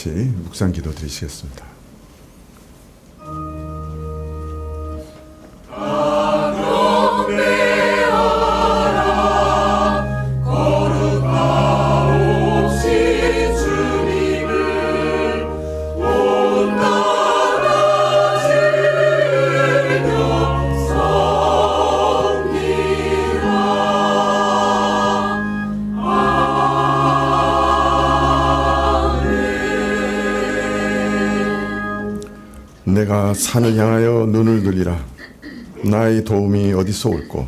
같이 묵상 기도 드리시겠습니다. 내가 산을 향하여 눈을 들리라. 나의 도움이 어디서 올꼬?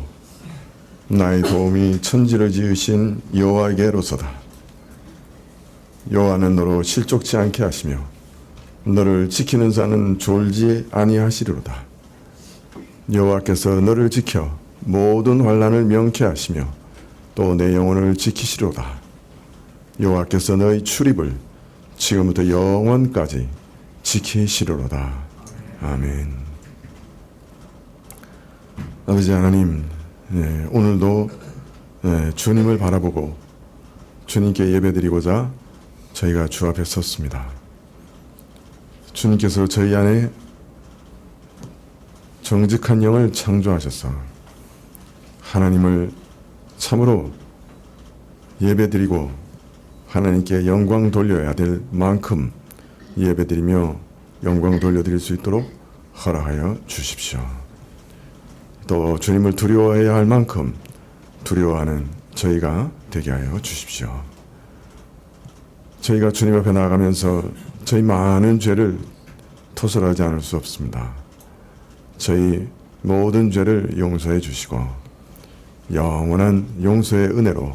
나의 도움이 천지를 지으신 여호와에게로소다. 여호와는 너로 실족지 않게 하시며 너를 지키는 자는 졸지 아니하시리로다. 여호와께서 너를 지켜 모든 환난을 명쾌하시며 또 내 영혼을 지키시리로다. 여호와께서 너의 출입을 지금부터 영원까지 지키시리로다. 아멘. 아버지 하나님, 오늘도 주님을 바라보고 주님께 예배드리고자 저희가 주 앞에 섰습니다. 주님께서 저희 안에 정직한 영을 창조하셔서 하나님을 참으로 예배드리고 하나님께 영광 돌려야 될 만큼 예배드리며 영광 돌려드릴 수 있도록 허락하여 주십시오. 또 주님을 두려워해야 할 만큼 두려워하는 저희가 되게 하여 주십시오. 저희가 주님 앞에 나아가면서 저희 많은 죄를 토설하지 않을 수 없습니다. 저희 모든 죄를 용서해 주시고 영원한 용서의 은혜로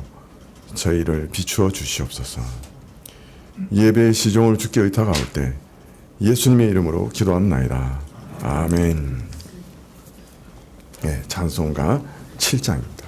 저희를 비추어 주시옵소서. 예배의 시종을 주께 의탁하올 때 예수님의 이름으로 기도합나이다. 아멘. 찬송가 7장입니다.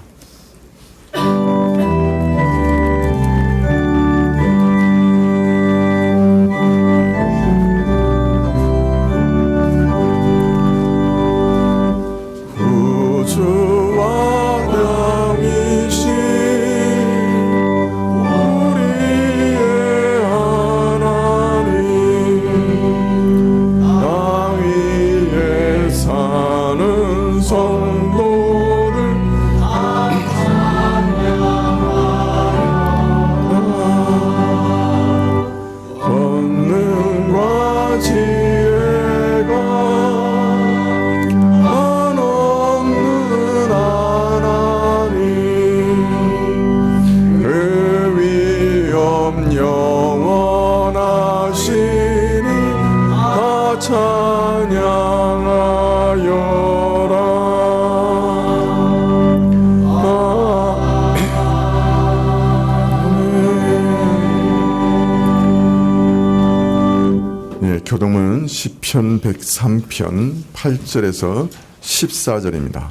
교동은 시편 103편 8절에서 14절입니다.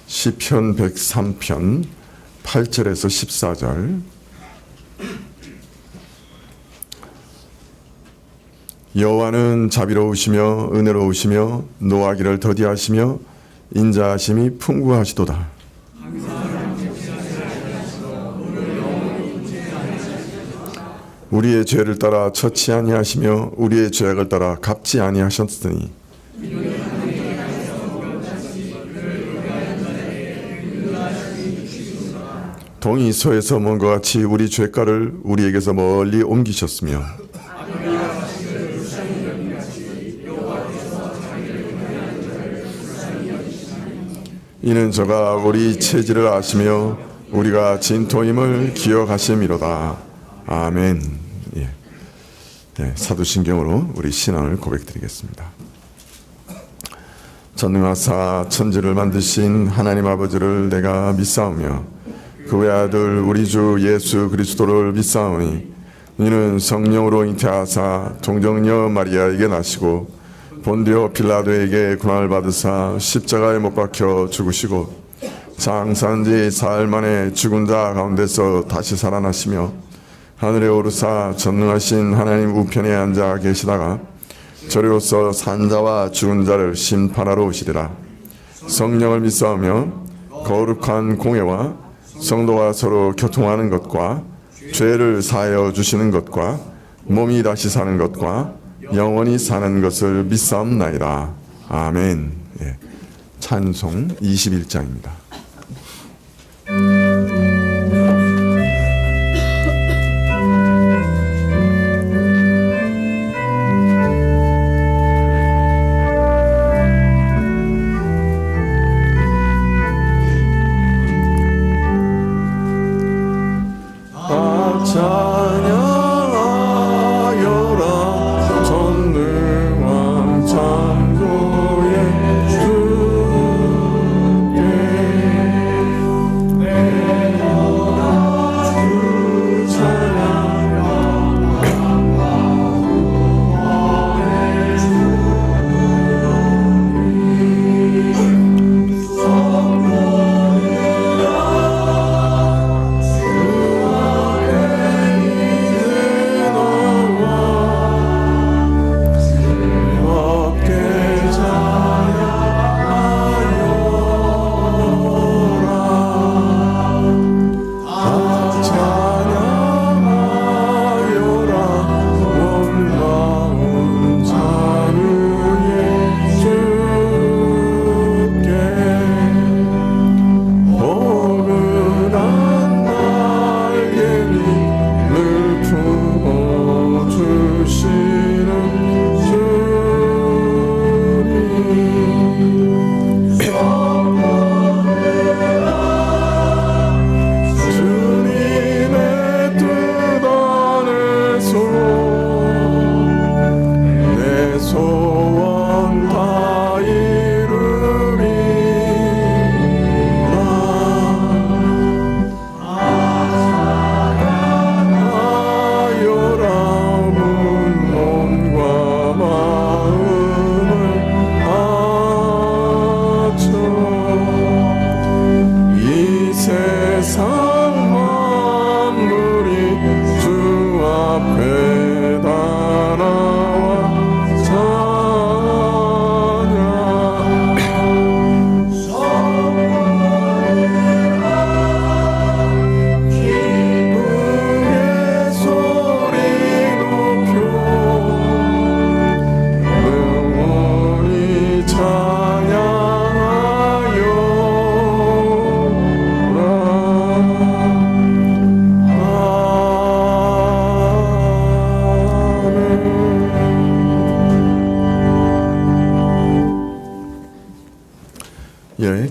시편 103편 8절에서 14절. 여호와는 자비로우시며 은혜로우시며 노하기를 더디하시며 인자하심이 풍부하시도다. 우리의 죄를 따라 처치 아니하시며 우리의 죄악을 따라 갚지 아니하셨으니 동이 서에서 먼 것 같이 우리 죄가를 우리에게서 멀리 옮기셨으며 이는 저가 우리 체질을 아시며 우리가 진토임을 기억하심이로다. 아멘. 사도신경으로 우리 신앙을 고백드리겠습니다. 전능하사 천지를 만드신 하나님 아버지를 내가 믿사오며 그 외아들 우리 주 예수 그리스도를 믿사오니 이는 성령으로 잉태하사 동정녀 마리아에게 나시고 본디오 빌라도에게 고난을 받으사 십자가에 못 박혀 죽으시고 장사한 지 사흘 만에 죽은 자 가운데서 다시 살아나시며 하늘에 오르사 전능하신 하나님 우편에 앉아 계시다가 저리로서 산 자와 죽은 자를 심판하러 오시리라. 성령을 믿사오며 거룩한 공회와 성도가 서로 교통하는 것과 죄를 사하여 주시는 것과 몸이 다시 사는 것과 영원히 사는 것을 믿사옵나이다. 아멘. 예. 찬송 21장입니다. 찬양하여라 전능한 창조의 주께 내가 주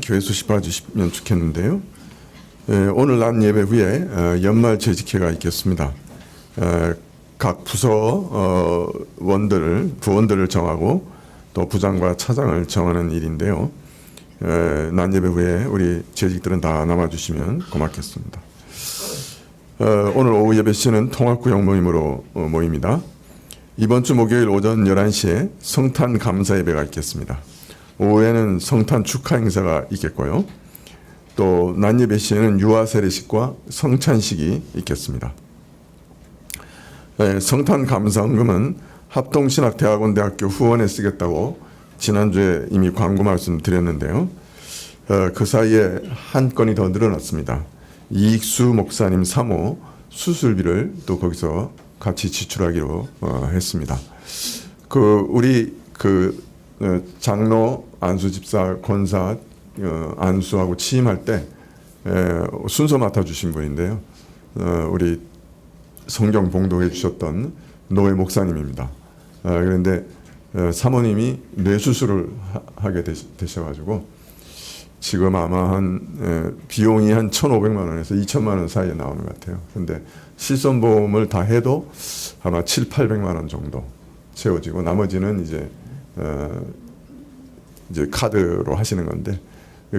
교회 소식 봐주시면 좋겠는데요. 오늘 난 예배 후에 연말 재직회가 있겠습니다. 각 부서 부원들을 정하고 또 부장과 차장을 정하는 일인데요. 난 예배 후에 우리 재직들은 다 남아주시면 고맙겠습니다. 오늘 오후 예배 시는 통합구역 모임으로 모입니다. 이번 주 목요일 오전 11시에 성탄 감사 예배가 있겠습니다. 오후에는 성탄 축하 행사가 있겠고요. 또 낮예배 시에는 유아 세례식과 성찬식이 있겠습니다. 성탄 감사헌금은 합동신학대학원대학교 후원에 쓰겠다고 지난주에 이미 광고 말씀드렸는데요. 그 사이에 한 건이 더 늘어났습니다. 이익수 목사님 사모 수술비를 또 거기서 같이 지출하기로 했습니다. 우리 장로, 안수집사, 권사, 안수하고 취임할 때 순서 맡아주신 분인데요. 우리 성경 봉독해 주셨던 노회 목사님입니다. 그런데 사모님이 뇌수술을 하게 되셔가지고 지금 아마 비용이 한 1,500만 원에서 2천만 원 사이에 나오는 것 같아요. 그런데 실손보험을 다 해도 아마 700~800만 원 정도 채워지고 나머지는 이제 카드로 하시는 건데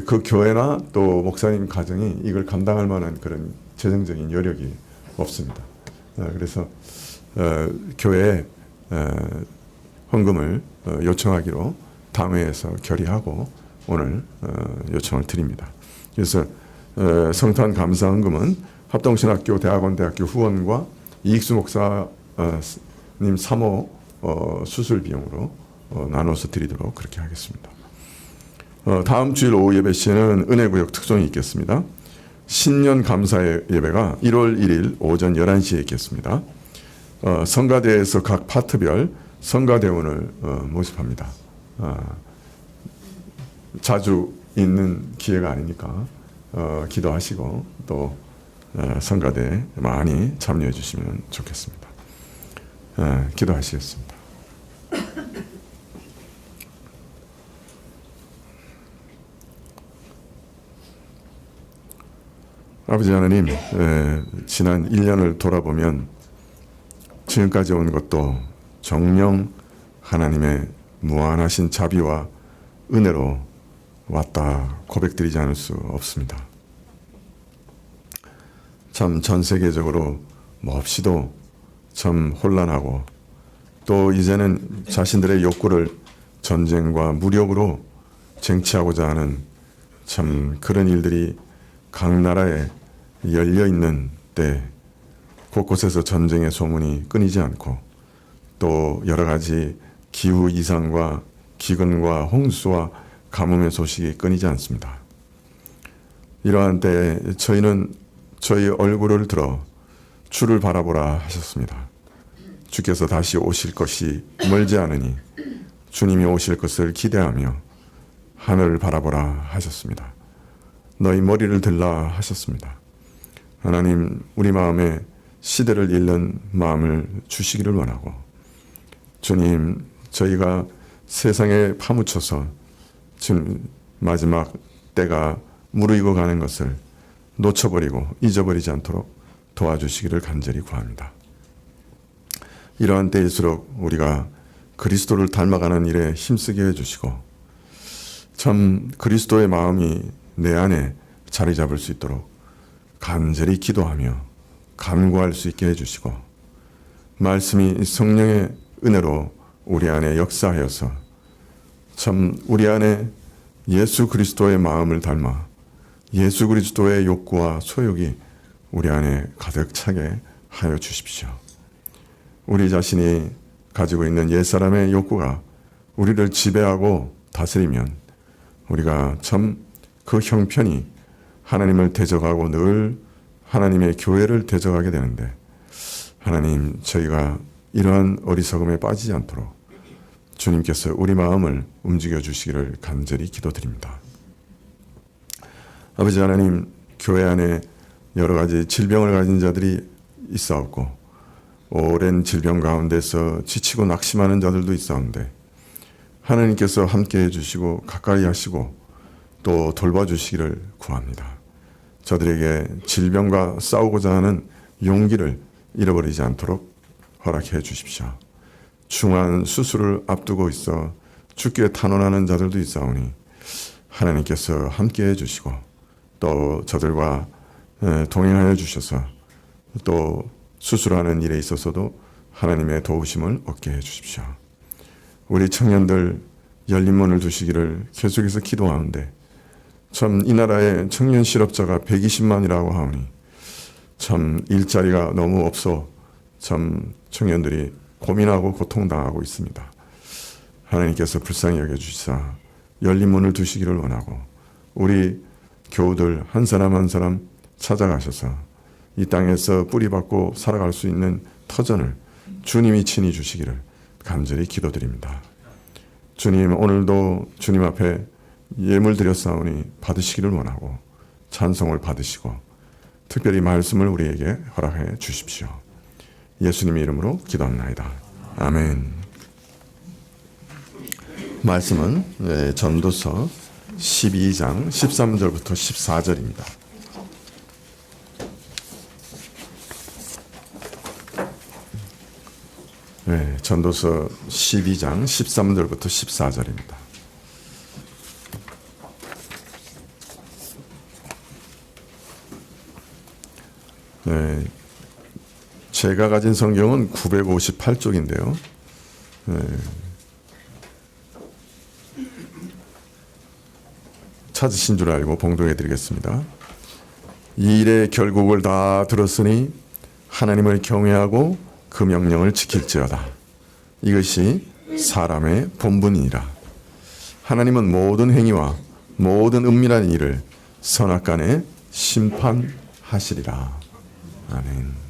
그 교회나 또 목사님 가정이 이걸 감당할 만한 그런 재정적인 여력이 없습니다. 그래서 교회에 헌금을 요청하기로 당회에서 결의하고 오늘 요청을 드립니다. 그래서 성탄 감사 헌금은 합동신학교 대학원대학교 후원과 이익수 목사님 사모 수술 비용으로 나눠서 드리도록 그렇게 하겠습니다. 다음 주일 오후 예배 시에는 은혜구역 특송이 있겠습니다. 신년 감사 예배가 1월 1일 오전 11시에 있겠습니다. 성가대에서 각 파트별 성가대원을 모집합니다. 자주 있는 기회가 아니니까 기도하시고 또 성가대에 많이 참여해 주시면 좋겠습니다. 기도하시겠습니다. 아버지 하나님, 지난 1년을 돌아보면 지금까지 온 것도 정녕 하나님의 무한하신 자비와 은혜로 왔다 고백드리지 않을 수 없습니다. 참 전 세계적으로 몹시도 참 혼란하고 또 이제는 자신들의 욕구를 전쟁과 무력으로 쟁취하고자 하는 참 그런 일들이 각 나라에 열려 있는 때 곳곳에서 전쟁의 소문이 끊이지 않고 또 여러 가지 기후 이상과 기근과 홍수와 가뭄의 소식이 끊이지 않습니다. 이러한 때에 저희는 저희 얼굴을 들어 주를 바라보라 하셨습니다. 주께서 다시 오실 것이 멀지 않으니 주님이 오실 것을 기대하며 하늘을 바라보라 하셨습니다. 너희 머리를 들라 하셨습니다. 하나님, 우리 마음에 시대를 잃는 마음을 주시기를 원하고, 주님, 저희가 세상에 파묻혀서 지금 마지막 때가 무르익어 가는 것을 놓쳐버리고 잊어버리지 않도록 도와주시기를 간절히 구합니다. 이러한 때일수록 우리가 그리스도를 닮아가는 일에 힘쓰게 해주시고, 참 그리스도의 마음이 내 안에 자리 잡을 수 있도록 간절히 기도하며 간구할 수 있게 해주시고, 말씀이 성령의 은혜로 우리 안에 역사하여서 참 우리 안에 예수 그리스도의 마음을 닮아 예수 그리스도의 욕구와 소욕이 우리 안에 가득 차게 하여 주십시오. 우리 자신이 가지고 있는 옛사람의 욕구가 우리를 지배하고 다스리면 우리가 참 그 형편이 하나님을 대적하고 늘 하나님의 교회를 대적하게 되는데, 하나님, 저희가 이러한 어리석음에 빠지지 않도록 주님께서 우리 마음을 움직여 주시기를 간절히 기도드립니다. 아버지 하나님, 교회 안에 여러 가지 질병을 가진 자들이 있사옵고 오랜 질병 가운데서 지치고 낙심하는 자들도 있사온데, 하나님께서 함께해 주시고 가까이 하시고 또 돌봐주시기를 구합니다. 저들에게 질병과 싸우고자 하는 용기를 잃어버리지 않도록 허락해 주십시오. 중한 수술을 앞두고 있어 죽기에 탄원하는 자들도 있사오니 하나님께서 함께해 주시고 또 저들과 동행하여 주셔서 또 수술하는 일에 있어서도 하나님의 도우심을 얻게 해 주십시오. 우리 청년들 열린 문을 두시기를 계속해서 기도하는데, 참 이 나라의 청년 실업자가 120만이라고 하오니 참 일자리가 너무 없어 참 청년들이 고민하고 고통당하고 있습니다. 하나님께서 불쌍히 여겨주시사 열린 문을 두시기를 원하고, 우리 교우들 한 사람 한 사람 찾아가셔서 이 땅에서 뿌리박고 살아갈 수 있는 터전을 주님이 친히 주시기를 간절히 기도드립니다. 주님, 오늘도 주님 앞에 예물 드렸사오니 받으시기를 원하고 찬송을 받으시고 특별히 말씀을 우리에게 허락해 주십시오. 예수님의 이름으로 기도합나이다. 아멘. 말씀은 전도서 12장 13절부터 14절입니다. 전도서 12장 13절부터 14절입니다. 제가 가진 성경은 958쪽인데요. 찾으신 줄 알고 봉독해 드리겠습니다. 이 일의 결국을 다 들었으니 하나님을 경외하고 그 명령을 지킬지어다. 이것이 사람의 본분이니라. 하나님은 모든 행위와 모든 은밀한 일을 선악간에 심판하시리라. 아멘.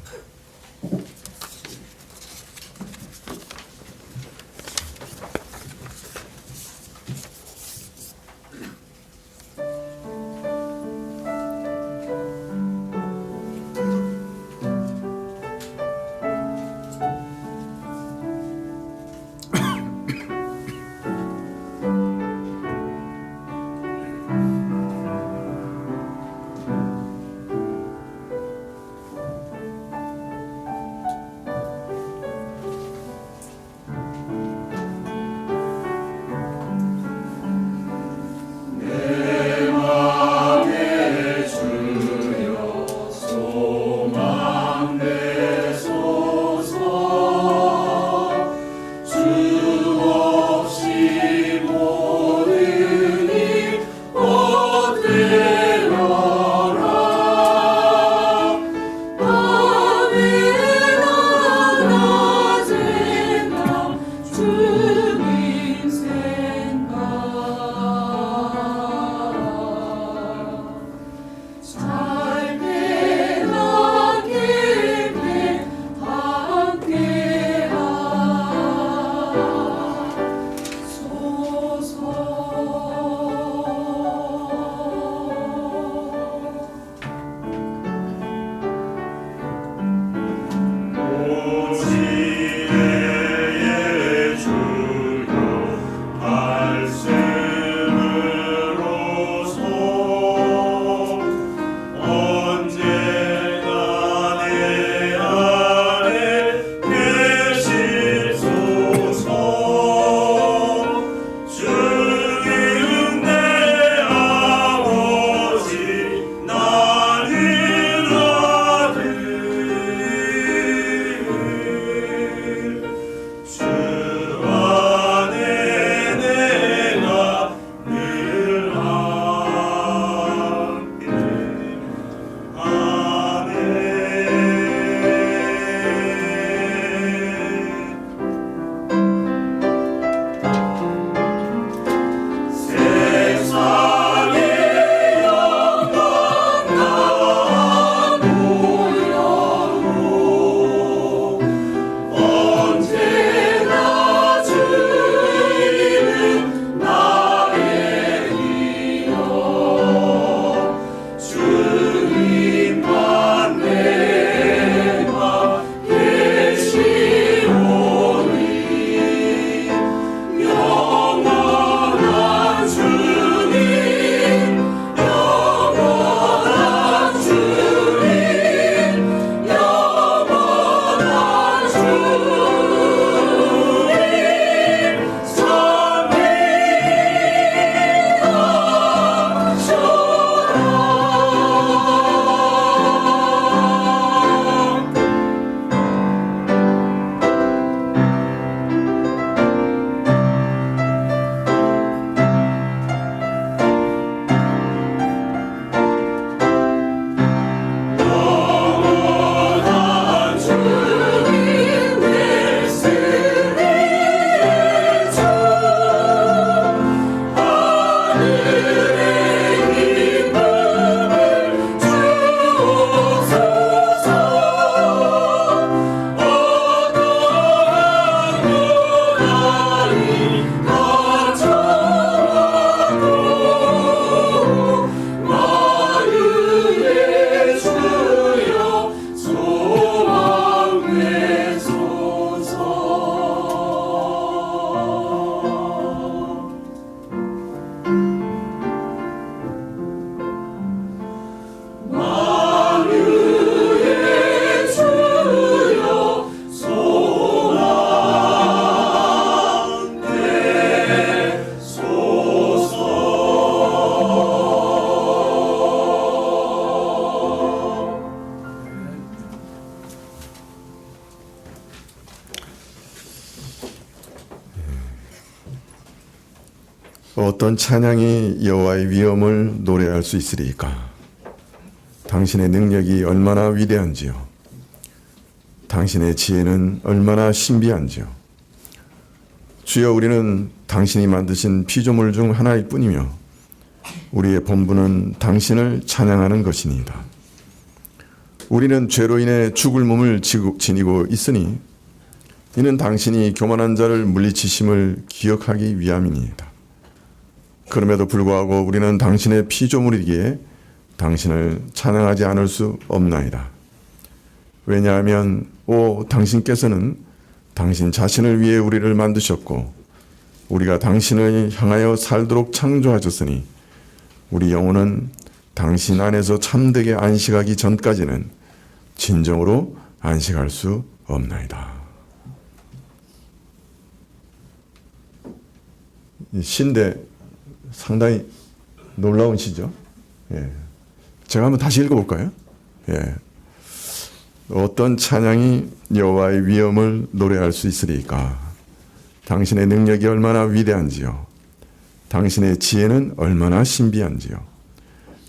어떤 찬양이 여호와의 위엄을 노래할 수 있으리까? 당신의 능력이 얼마나 위대한지요. 당신의 지혜는 얼마나 신비한지요. 주여, 우리는 당신이 만드신 피조물 중 하나일 뿐이며 우리의 본분은 당신을 찬양하는 것이니이다. 우리는 죄로 인해 죽을 몸을 지니고 있으니 이는 당신이 교만한 자를 물리치심을 기억하기 위함이니이다. 그럼에도 불구하고 우리는 당신의 피조물이기에 당신을 찬양하지 않을 수 없나이다. 왜냐하면 당신께서는 당신 자신을 위해 우리를 만드셨고 우리가 당신을 향하여 살도록 창조하셨으니 우리 영혼은 당신 안에서 참되게 안식하기 전까지는 진정으로 안식할 수 없나이다. 이 시인데 상당히 놀라운 시죠. 예. 제가 한번 다시 읽어볼까요? 예. 어떤 찬양이 여호와의 위엄을 노래할 수 있으리까? 당신의 능력이 얼마나 위대한지요. 당신의 지혜는 얼마나 신비한지요.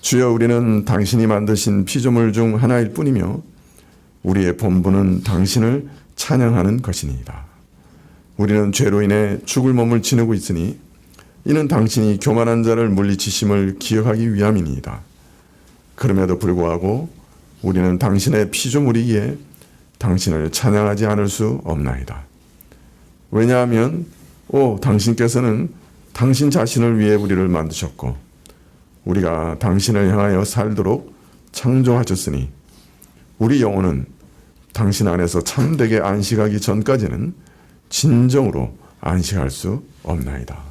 주여, 우리는 당신이 만드신 피조물 중 하나일 뿐이며 우리의 본분은 당신을 찬양하는 것이니이다. 우리는 죄로 인해 죽을 몸을 지니고 있으니 이는 당신이 교만한 자를 물리치심을 기억하기 위함이니이다. 그럼에도 불구하고 우리는 당신의 피조물이기에 당신을 찬양하지 않을 수 없나이다. 왜냐하면 당신께서는 당신 자신을 위해 우리를 만드셨고 우리가 당신을 향하여 살도록 창조하셨으니 우리 영혼은 당신 안에서 참되게 안식하기 전까지는 진정으로 안식할 수 없나이다.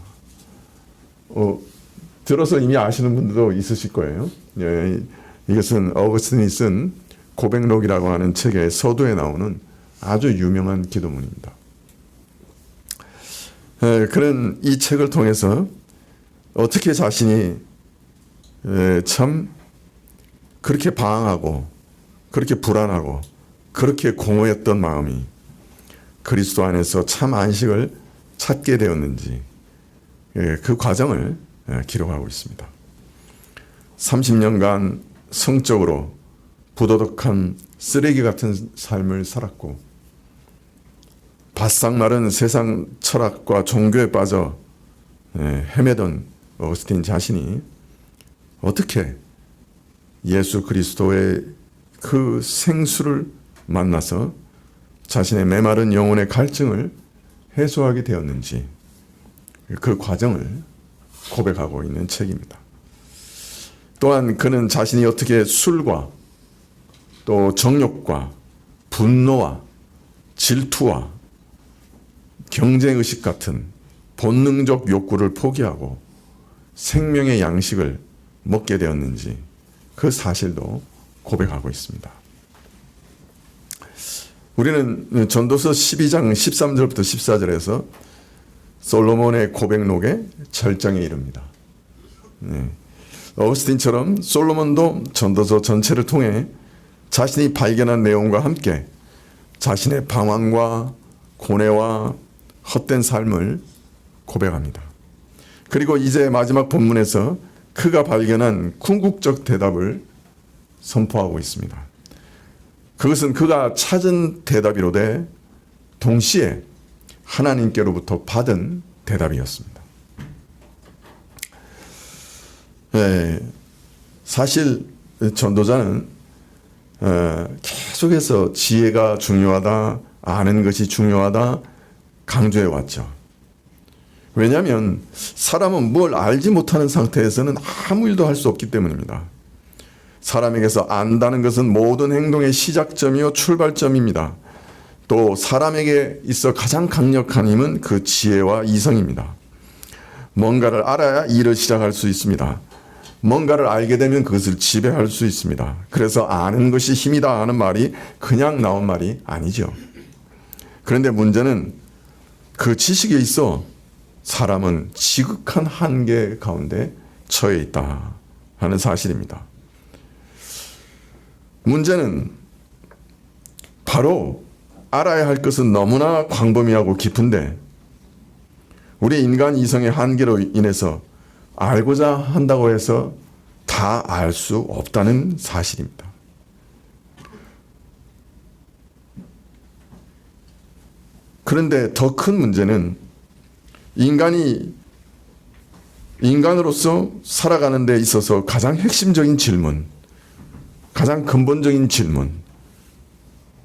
들어서 이미 아시는 분들도 있으실 거예요. 예, 이것은 어거스틴이 쓴 고백록이라고 하는 책의 서두에 나오는 아주 유명한 기도문입니다. 그는 이 책을 통해서 어떻게 자신이 참 그렇게 방황하고 그렇게 불안하고 그렇게 공허했던 마음이 그리스도 안에서 참 안식을 찾게 되었는지 그 과정을 기록하고 있습니다. 30년간 성적으로 부도덕한 쓰레기 같은 삶을 살았고 바싹 마른 세상 철학과 종교에 빠져 헤매던 어거스틴 자신이 어떻게 예수 그리스도의 그 생수를 만나서 자신의 메마른 영혼의 갈증을 해소하게 되었는지 그 과정을 고백하고 있는 책입니다. 또한 그는 자신이 어떻게 술과 또 정욕과 분노와 질투와 경쟁의식 같은 본능적 욕구를 포기하고 생명의 양식을 먹게 되었는지 그 사실도 고백하고 있습니다. 우리는 전도서 12장 13절부터 14절에서 솔로몬의 고백록의 절정에 이릅니다. 어거스틴처럼 솔로몬도 전도서 전체를 통해 자신이 발견한 내용과 함께 자신의 방황과 고뇌와 헛된 삶을 고백합니다. 그리고 이제 마지막 본문에서 그가 발견한 궁극적 대답을 선포하고 있습니다. 그것은 그가 찾은 대답이로되 동시에 하나님께로부터 받은 대답이었습니다. 사실 전도자는 계속해서 지혜가 중요하다, 아는 것이 중요하다 강조해 왔죠. 왜냐하면 사람은 뭘 알지 못하는 상태에서는 아무 일도 할 수 없기 때문입니다. 사람에게서 안다는 것은 모든 행동의 시작점이요 출발점입니다. 또 사람에게 있어 가장 강력한 힘은 그 지혜와 이성입니다. 뭔가를 알아야 일을 시작할 수 있습니다. 뭔가를 알게 되면 그것을 지배할 수 있습니다. 그래서 아는 것이 힘이다 하는 말이 그냥 나온 말이 아니죠. 그런데 문제는 그 지식에 있어 사람은 지극한 한계 가운데 처해 있다 하는 사실입니다. 문제는 바로 알아야 할 것은 너무나 광범위하고 깊은데 우리 인간 이성의 한계로 인해서 알고자 한다고 해서 다 알 수 없다는 사실입니다. 그런데 더 큰 문제는 인간으로서 살아가는 데 있어서 가장 핵심적인 질문, 가장 근본적인 질문,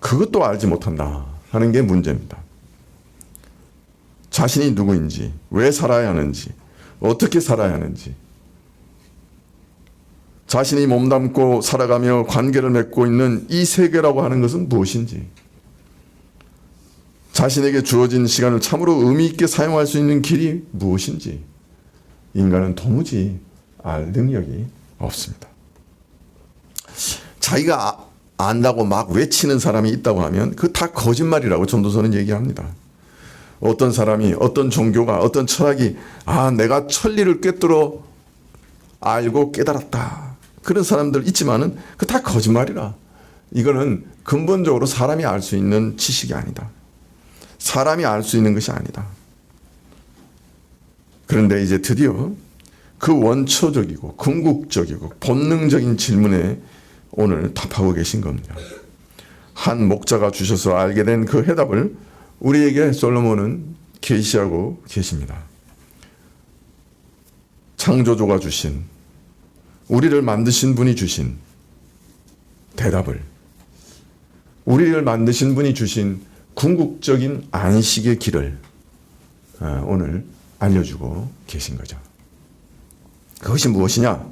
그것도 알지 못한다 하는 게 문제입니다. 자신이 누구인지, 왜 살아야 하는지, 어떻게 살아야 하는지, 자신이 몸담고 살아가며 관계를 맺고 있는 이 세계라고 하는 것은 무엇인지, 자신에게 주어진 시간을 참으로 의미 있게 사용할 수 있는 길이 무엇인지 인간은 도무지 알 능력이 없습니다. 자기가 안다고 막 외치는 사람이 있다고 하면 그 다 거짓말이라고 전도서는 얘기합니다. 어떤 사람이, 어떤 종교가, 어떤 철학이 내가 천리를 꿰뚫어 알고 깨달았다. 그런 사람들 있지만은 그 다 거짓말이라. 이거는 근본적으로 사람이 알 수 있는 지식이 아니다. 사람이 알 수 있는 것이 아니다. 그런데 이제 드디어 그 원초적이고 궁극적이고 본능적인 질문에 오늘 답하고 계신 겁니다. 한 목자가 주셔서 알게 된 그 해답을 우리에게 솔로몬은 계시하고 계십니다. 창조주가 주신, 우리를 만드신 분이 주신 대답을, 우리를 만드신 분이 주신 궁극적인 안식의 길을 오늘 알려주고 계신 거죠. 그것이 무엇이냐?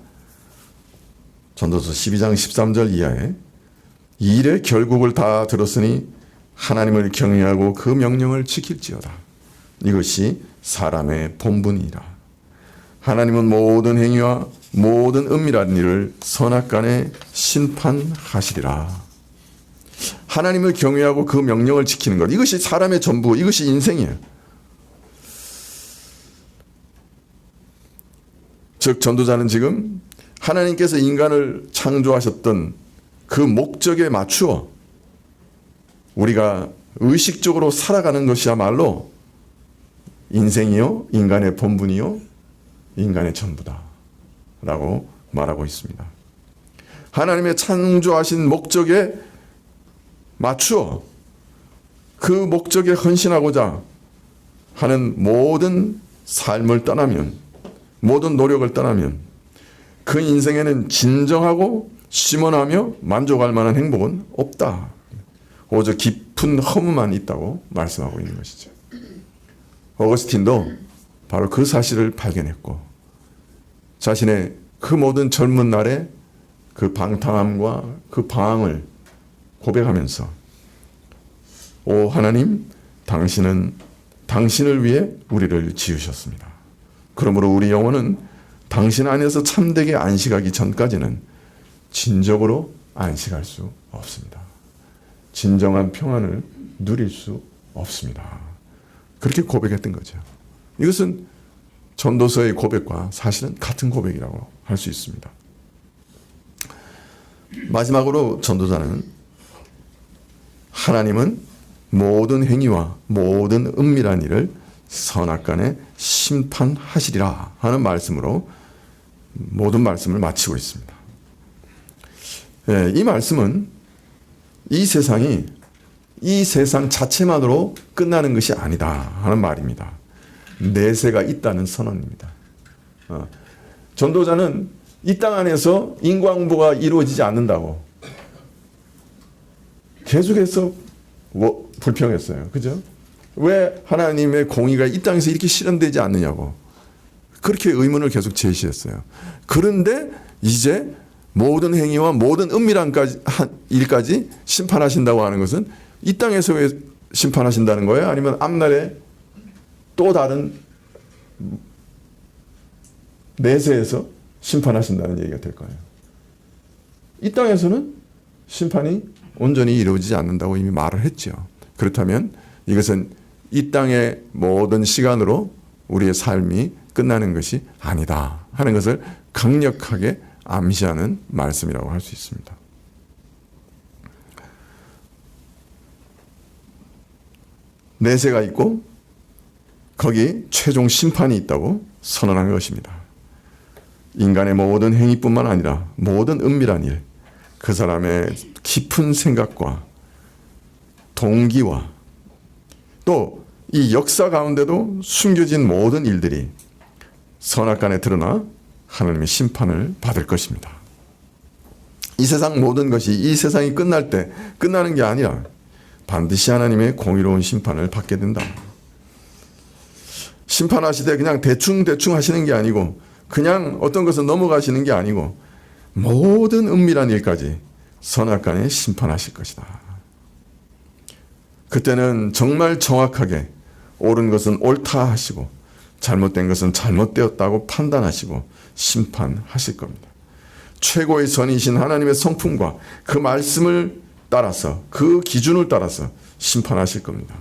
전도서 12장 13절 이하에 일의 결국을 다 들었으니 하나님을 경외하고 그 명령을 지킬지어다. 이것이 사람의 본분이라. 하나님은 모든 행위와 모든 은밀한 일을 선악간에 심판하시리라. 하나님을 경외하고 그 명령을 지키는 것, 이것이 사람의 전부, 이것이 인생이에요. 즉 전도자는 지금 하나님께서 인간을 창조하셨던 그 목적에 맞추어 우리가 의식적으로 살아가는 것이야말로 인생이요, 인간의 본분이요, 인간의 전부다 라고 말하고 있습니다. 하나님의 창조하신 목적에 맞추어 그 목적에 헌신하고자 하는 모든 삶을 떠나면, 모든 노력을 떠나면 그 인생에는 진정하고 시원하며 만족할 만한 행복은 없다. 오직 깊은 허무만 있다고 말씀하고 있는 것이죠. 어거스틴도 바로 그 사실을 발견했고 자신의 그 모든 젊은 날의 그 방탕함과 그 방황을 고백하면서 오 하나님, 당신은 당신을 위해 우리를 지으셨습니다. 그러므로 우리 영혼은 당신 안에서 참되게 안식하기 전까지는 진정으로 안식할 수 없습니다. 진정한 평안을 누릴 수 없습니다. 그렇게 고백했던 거죠. 이것은 전도서의 고백과 사실은 같은 고백이라고 할 수 있습니다. 마지막으로 전도자는 하나님은 모든 행위와 모든 은밀한 일을 선악간에 심판하시리라 하는 말씀으로 모든 말씀을 마치고 있습니다. 이 말씀은 이 세상이 이 세상 자체만으로 끝나는 것이 아니다 하는 말입니다. 내세가 있다는 선언입니다. 전도자는 이 땅 안에서 인과응보가 이루어지지 않는다고 계속해서 불평했어요. 그죠? 왜 하나님의 공의가 이 땅에서 이렇게 실현되지 않느냐고 그렇게 의문을 계속 제시했어요. 그런데 이제 모든 행위와 모든 은밀한 일까지 심판하신다고 하는 것은 이 땅에서 왜 심판하신다는 거예요? 아니면 앞날에 또 다른 내세에서 심판하신다는 얘기가 될 거예요. 이 땅에서는 심판이 온전히 이루어지지 않는다고 이미 말을 했죠. 그렇다면 이것은 이 땅의 모든 시간으로 우리의 삶이 끝나는 것이 아니다 하는 것을 강력하게 암시하는 말씀이라고 할 수 있습니다. 내세가 있고 거기 최종 심판이 있다고 선언한 것입니다. 인간의 모든 행위뿐만 아니라 모든 은밀한 일, 그 사람의 깊은 생각과 동기와 또 이 역사 가운데도 숨겨진 모든 일들이 선악간에 드러나 하나님의 심판을 받을 것입니다. 이 세상 모든 것이 이 세상이 끝날 때 끝나는 게 아니라 반드시 하나님의 공의로운 심판을 받게 된다. 심판하시되 그냥 대충 하시는 게 아니고 그냥 어떤 것은 넘어가시는 게 아니고 모든 은밀한 일까지 선악간에 심판하실 것이다. 그때는 정말 정확하게 옳은 것은 옳다 하시고 잘못된 것은 잘못되었다고 판단하시고 심판하실 겁니다. 최고의 선이신 하나님의 성품과 그 말씀을 따라서 그 기준을 따라서 심판하실 겁니다.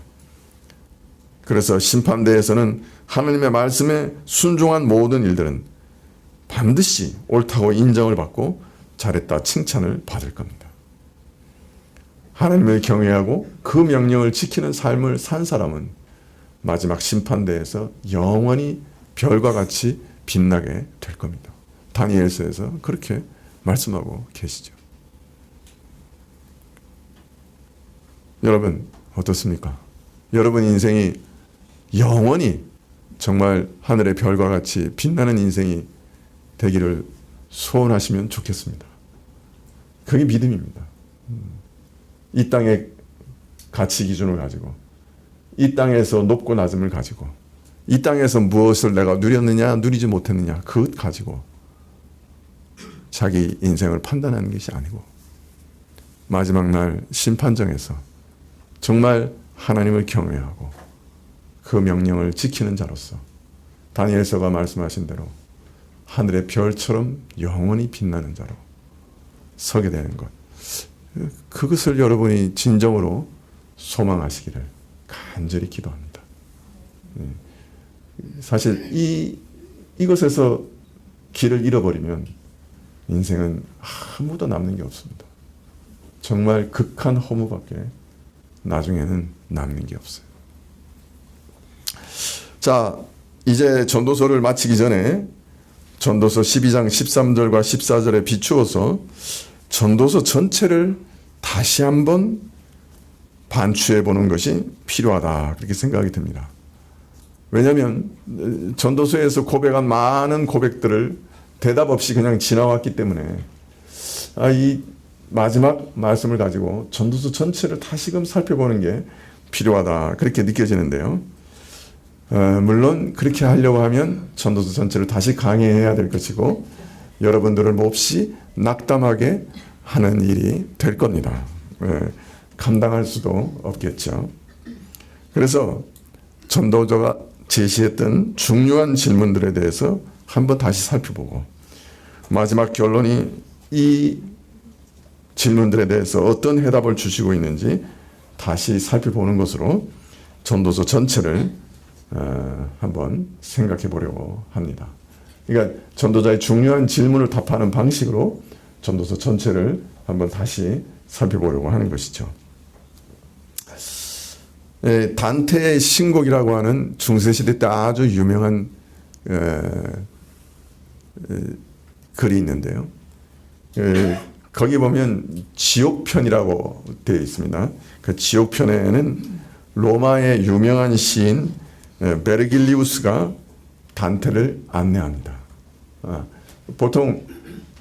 그래서 심판대에서는 하나님의 말씀에 순종한 모든 일들은 반드시 옳다고 인정을 받고 잘했다 칭찬을 받을 겁니다. 하나님을 경외하고 그 명령을 지키는 삶을 산 사람은 마지막 심판대에서 영원히 별과 같이 빛나게 될 겁니다. 다니엘서에서 그렇게 말씀하고 계시죠. 여러분 어떻습니까? 여러분 인생이 영원히 정말 하늘의 별과 같이 빛나는 인생이 되기를 소원하시면 좋겠습니다. 그게 믿음입니다. 이 땅의 가치 기준을 가지고 이 땅에서 높고 낮음을 가지고 이 땅에서 무엇을 내가 누렸느냐 누리지 못했느냐 그것 가지고 자기 인생을 판단하는 것이 아니고 마지막 날 심판정에서 정말 하나님을 경외하고 그 명령을 지키는 자로서 다니엘서가 말씀하신 대로 하늘의 별처럼 영원히 빛나는 자로 서게 되는 것, 그것을 여러분이 진정으로 소망하시기를 간절히 기도합니다. 사실 이것에서 길을 잃어버리면 인생은 아무도 남는 게 없습니다. 정말 극한 허무밖에 나중에는 남는 게 없어요. 자, 이제 전도서를 마치기 전에 전도서 12장 13절과 14절에 비추어서 전도서 전체를 다시 한번 반추해 보는 것이 필요하다, 그렇게 생각이 듭니다. 왜냐하면 전도서에서 고백한 많은 고백들을 대답 없이 그냥 지나왔기 때문에 이 마지막 말씀을 가지고 전도서 전체를 다시금 살펴보는 게 필요하다, 그렇게 느껴지는데요. 물론 그렇게 하려고 하면 전도서 전체를 다시 강해해야 될 것이고 여러분들을 몹시 낙담하게 하는 일이 될 겁니다. 감당할 수도 없겠죠. 그래서 전도자가 제시했던 중요한 질문들에 대해서 한번 다시 살펴보고 마지막 결론이 이 질문들에 대해서 어떤 해답을 주시고 있는지 다시 살펴보는 것으로 전도서 전체를 한번 생각해 보려고 합니다. 그러니까 전도자의 중요한 질문을 답하는 방식으로 전도서 전체를 한번 다시 살펴보려고 하는 것이죠. 단테의 신곡이라고 하는 중세시대 때 아주 유명한 글이 있는데요. 거기 보면 지옥편이라고 되어 있습니다. 그 지옥편에는 로마의 유명한 시인 베르길리우스가 단테를 안내합니다. 보통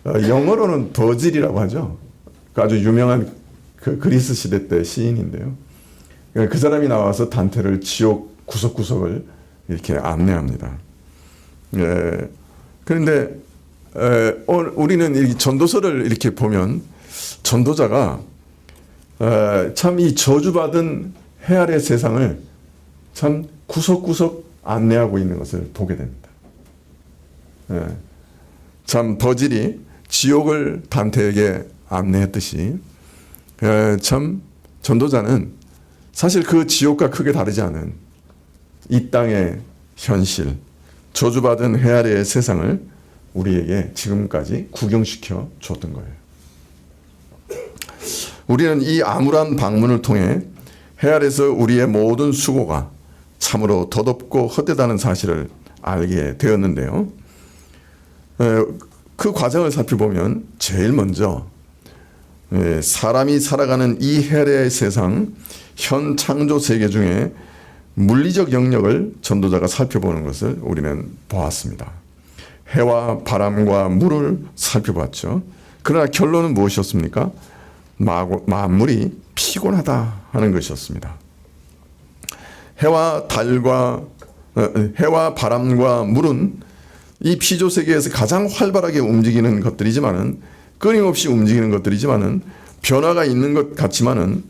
영어로는 버질이라고 하죠. 아주 유명한 그 그리스 시대 때 시인인데요. 그 사람이 나와서 단테를 지옥 구석구석을 이렇게 안내합니다. 그런데 우리는 이 전도서를 이렇게 보면 전도자가 참 이 저주받은 해 아래 세상을 참 구석구석 안내하고 있는 것을 보게 됩니다. 참 버질이 지옥을 단테에게 안내했듯이 참 전도자는 사실 그 지옥과 크게 다르지 않은 이 땅의 현실, 저주받은 해 아래의 세상을 우리에게 지금까지 구경시켜 줬던 거예요. 우리는 이 암울한 방문을 통해 해 아래에서 우리의 모든 수고가 참으로 덧없고 헛되다는 사실을 알게 되었는데요. 그 과정을 살펴보면 제일 먼저 사람이 살아가는 이 헬의 세상, 현 창조 세계 중에 물리적 영역을 전도자가 살펴보는 것을 우리는 보았습니다. 해와 바람과 물을 살펴봤죠. 그러나 결론은 무엇이었습니까? 만물이 피곤하다 하는 것이었습니다. 해와 바람과 물은 이 피조 세계에서 가장 활발하게 움직이는 것들이지만은, 끊임없이 움직이는 것들이지만은, 변화가 있는 것 같지만은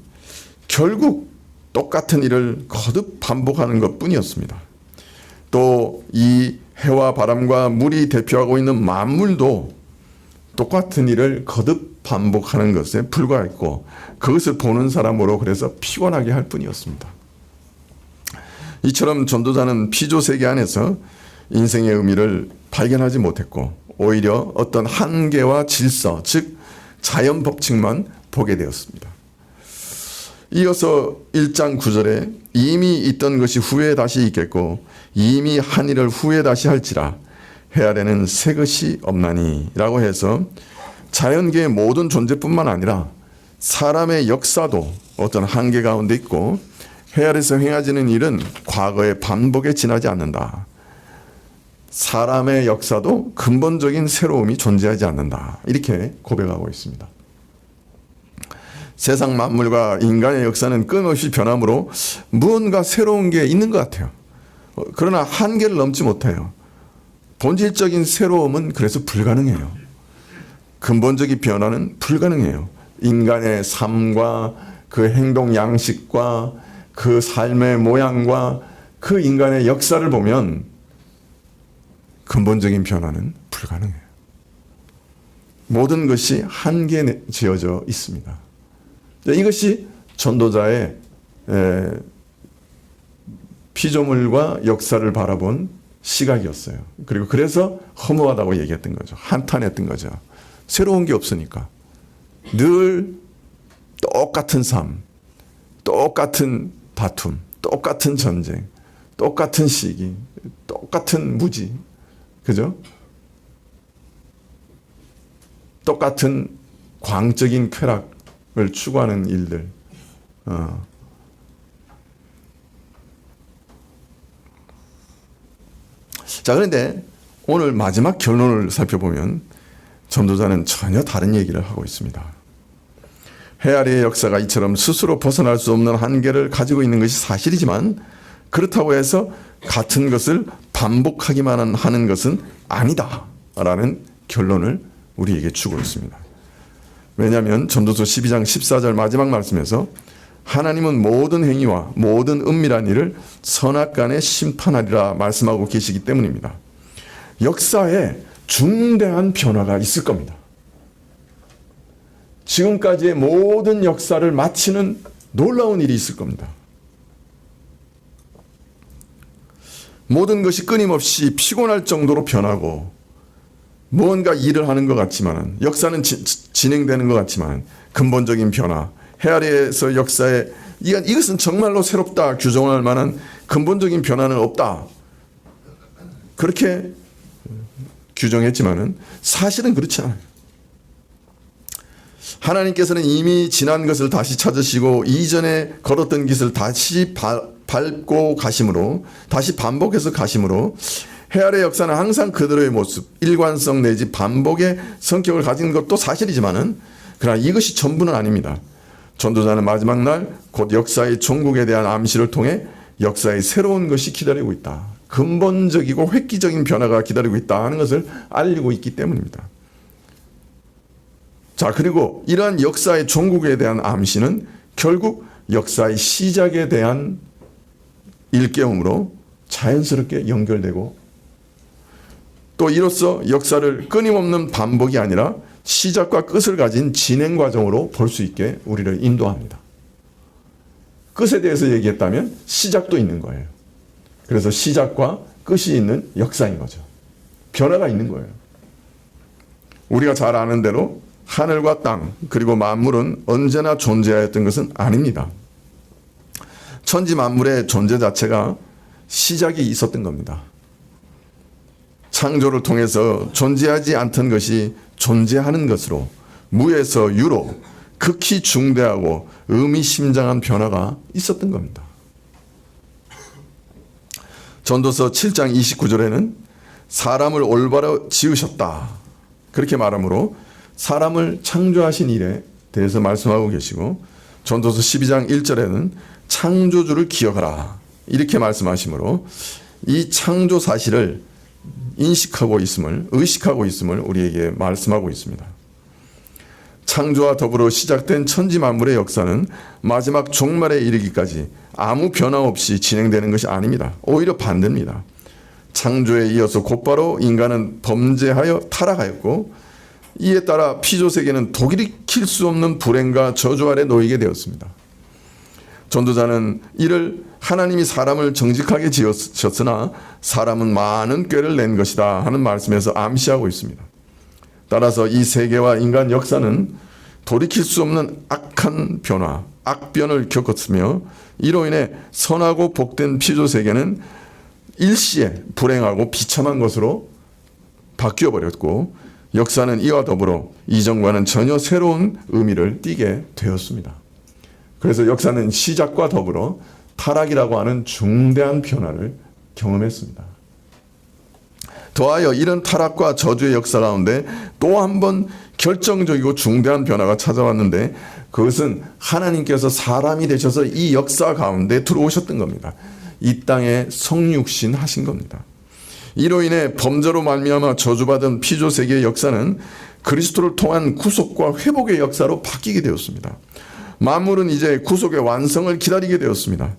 결국 똑같은 일을 거듭 반복하는 것뿐이었습니다. 또 이 해와 바람과 물이 대표하고 있는 만물도 똑같은 일을 거듭 반복하는 것에 불과했고, 그것을 보는 사람으로 그래서 피곤하게 할 뿐이었습니다. 이처럼 전도자는 피조 세계 안에서 인생의 의미를 발견하지 못했고, 오히려 어떤 한계와 질서, 즉 자연 법칙만 보게 되었습니다. 이어서 1장 9절에 이미 있던 것이 후에 다시 있겠고 이미 한 일을 후에 다시 할지라 해 아래는 새 것이 없나니 라고 해서 자연계의 모든 존재뿐만 아니라 사람의 역사도 어떤 한계 가운데 있고, 해 아래에서 행해지는 일은 과거의 반복에 지나지 않는다. 사람의 역사도 근본적인 새로움이 존재하지 않는다. 이렇게 고백하고 있습니다. 세상 만물과 인간의 역사는 끊임없이 변함으로 무언가 새로운 게 있는 것 같아요. 그러나 한계를 넘지 못해요. 본질적인 새로움은 그래서 불가능해요. 근본적인 변화는 불가능해요. 인간의 삶과 그 행동 양식과 그 삶의 모양과 그 인간의 역사를 보면 근본적인 변화는 불가능해요. 모든 것이 한계에 지어져 있습니다. 이것이 전도자의 피조물과 역사를 바라본 시각이었어요. 그리고 그래서 허무하다고 얘기했던 거죠. 한탄했던 거죠. 새로운 게 없으니까. 늘 똑같은 삶, 똑같은 다툼, 똑같은 전쟁, 똑같은 시기, 똑같은 무지, 그죠? 똑같은 광적인 쾌락을 추구하는 일들. 자, 그런데 오늘 마지막 결론을 살펴보면 전도자는 전혀 다른 얘기를 하고 있습니다. 해 아래의 역사가 이처럼 스스로 벗어날 수 없는 한계를 가지고 있는 것이 사실이지만, 그렇다고 해서 같은 것을 반복하기만 하는 것은 아니다 라는 결론을 우리에게 주고 있습니다. 왜냐하면 전도서 12장 14절 마지막 말씀에서 하나님은 모든 행위와 모든 은밀한 일을 선악간에 심판하리라 말씀하고 계시기 때문입니다. 역사에 중대한 변화가 있을 겁니다. 지금까지의 모든 역사를 마치는 놀라운 일이 있을 겁니다. 모든 것이 끊임없이 피곤할 정도로 변하고, 무언가 일을 하는 것 같지만, 역사는 진행되는 것 같지만, 근본적인 변화, 해 아래에서 역사에 이것은 정말로 새롭다 규정할 만한 근본적인 변화는 없다, 그렇게 규정했지만은 사실은 그렇지 않아요. 하나님께서는 이미 지난 것을 다시 찾으시고 이전에 걸었던 길을 다시 밟고 가심으로, 다시 반복해서 가심으로, 해 아래 역사는 항상 그대로의 모습, 일관성 내지 반복의 성격을 가진 것도 사실이지만은, 그러나 이것이 전부는 아닙니다. 전도자는 마지막 날 곧 역사의 종국에 대한 암시를 통해 역사의 새로운 것이 기다리고 있다, 근본적이고 획기적인 변화가 기다리고 있다 하는 것을 알리고 있기 때문입니다. 자, 그리고 이러한 역사의 종국에 대한 암시는 결국 역사의 시작에 대한 일깨움으로 자연스럽게 연결되고, 또 이로써 역사를 끊임없는 반복이 아니라 시작과 끝을 가진 진행 과정으로 볼 수 있게 우리를 인도합니다. 끝에 대해서 얘기했다면 시작도 있는 거예요. 그래서 시작과 끝이 있는 역사인 거죠. 변화가 있는 거예요. 우리가 잘 아는 대로 하늘과 땅 그리고 만물은 언제나 존재하였던 것은 아닙니다. 천지 만물의 존재 자체가 시작이 있었던 겁니다. 창조를 통해서 존재하지 않던 것이 존재하는 것으로, 무에서 유로 극히 중대하고 의미심장한 변화가 있었던 겁니다. 전도서 7장 29절에는 사람을 올바로 지으셨다, 그렇게 말하므로 사람을 창조하신 일에 대해서 말씀하고 계시고, 전도서 12장 1절에는 창조주를 기억하라, 이렇게 말씀하시므로 이 창조 사실을 인식하고 있음을, 의식하고 있음을 우리에게 말씀하고 있습니다. 창조와 더불어 시작된 천지 만물의 역사는 마지막 종말에 이르기까지 아무 변화 없이 진행되는 것이 아닙니다. 오히려 반대입니다. 창조에 이어서 곧바로 인간은 범죄하여 타락하였고, 이에 따라 피조세계는 돌이킬 수 없는 불행과 저주 아래 놓이게 되었습니다. 전도자는 이를 하나님이 사람을 정직하게 지으셨으나 사람은 많은 꾀를 낸 것이다 하는 말씀에서 암시하고 있습니다. 따라서 이 세계와 인간 역사는 돌이킬 수 없는 악한 변화, 악변을 겪었으며, 이로 인해 선하고 복된 피조세계는 일시에 불행하고 비참한 것으로 바뀌어버렸고, 역사는 이와 더불어 이전과는 전혀 새로운 의미를 띠게 되었습니다. 그래서 역사는 시작과 더불어 타락이라고 하는 중대한 변화를 경험했습니다. 더하여 이런 타락과 저주의 역사 가운데 또 한 번 결정적이고 중대한 변화가 찾아왔는데, 그것은 하나님께서 사람이 되셔서 이 역사 가운데 들어오셨던 겁니다. 이 땅에 성육신 하신 겁니다. 이로 인해 범죄로 말미암아 저주받은 피조세계의 역사는 그리스도를 통한 구속과 회복의 역사로 바뀌게 되었습니다. 만물은 이제 구속의 완성을 기다리게 되었습니다.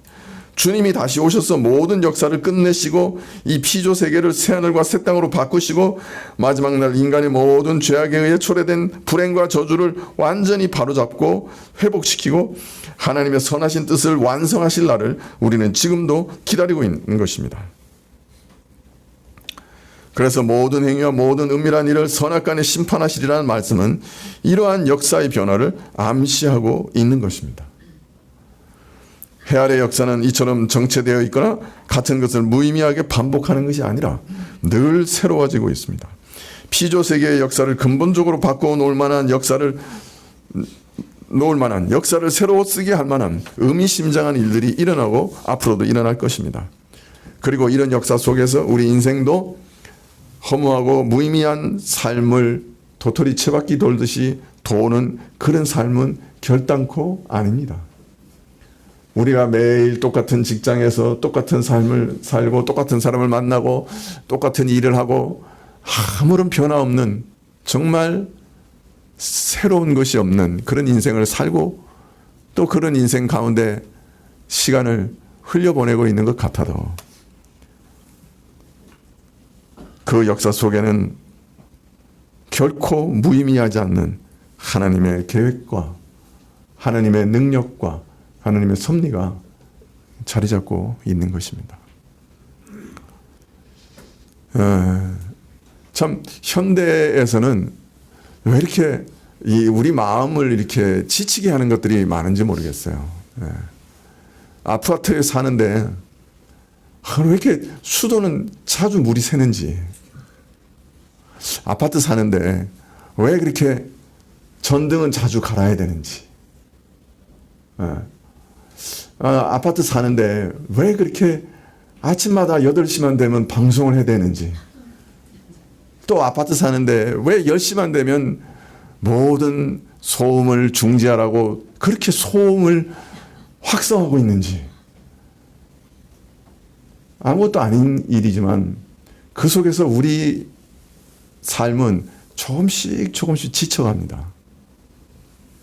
주님이 다시 오셔서 모든 역사를 끝내시고 이 피조세계를 새하늘과 새 땅으로 바꾸시고, 마지막 날 인간의 모든 죄악에 의해 초래된 불행과 저주를 완전히 바로잡고 회복시키고 하나님의 선하신 뜻을 완성하실 날을 우리는 지금도 기다리고 있는 것입니다. 그래서 모든 행위와 모든 은밀한 일을 선악간에 심판하시리라는 말씀은 이러한 역사의 변화를 암시하고 있는 것입니다. 해 아래 역사는 이처럼 정체되어 있거나 같은 것을 무의미하게 반복하는 것이 아니라 늘 새로워지고 있습니다. 피조세계의 역사를 근본적으로 바꿔 놓을 만한 역사를 새로 쓰게 할 만한 의미심장한 일들이 일어나고 앞으로도 일어날 것입니다. 그리고 이런 역사 속에서 우리 인생도 허무하고 무의미한 삶을 도토리 채바퀴 돌듯이 도는 그런 삶은 결단코 아닙니다. 우리가 매일 똑같은 직장에서 똑같은 삶을 살고 똑같은 사람을 만나고 똑같은 일을 하고 아무런 변화 없는, 정말 새로운 것이 없는 그런 인생을 살고, 또 그런 인생 가운데 시간을 흘려보내고 있는 것 같아도, 그 역사 속에는 결코 무의미하지 않는 하나님의 계획과 하나님의 능력과 하나님의 섭리가 자리 잡고 있는 것입니다. 참 현대에서는 왜 이렇게 우리 마음을 이렇게 지치게 하는 것들이 많은지 모르겠어요. 아파트에 사는데 왜 이렇게 수도는 자주 물이 새는지, 아파트 사는데 왜 그렇게 전등은 자주 갈아야 되는지, 아파트 사는데 왜 그렇게 아침마다 8시만 되면 방송을 해야 되는지, 또 아파트 사는데 왜 10시만 되면 모든 소음을 중지하라고 그렇게 소음을 확성하고 있는지, 아무것도 아닌 일이지만 그 속에서 우리 삶은 조금씩 지쳐갑니다.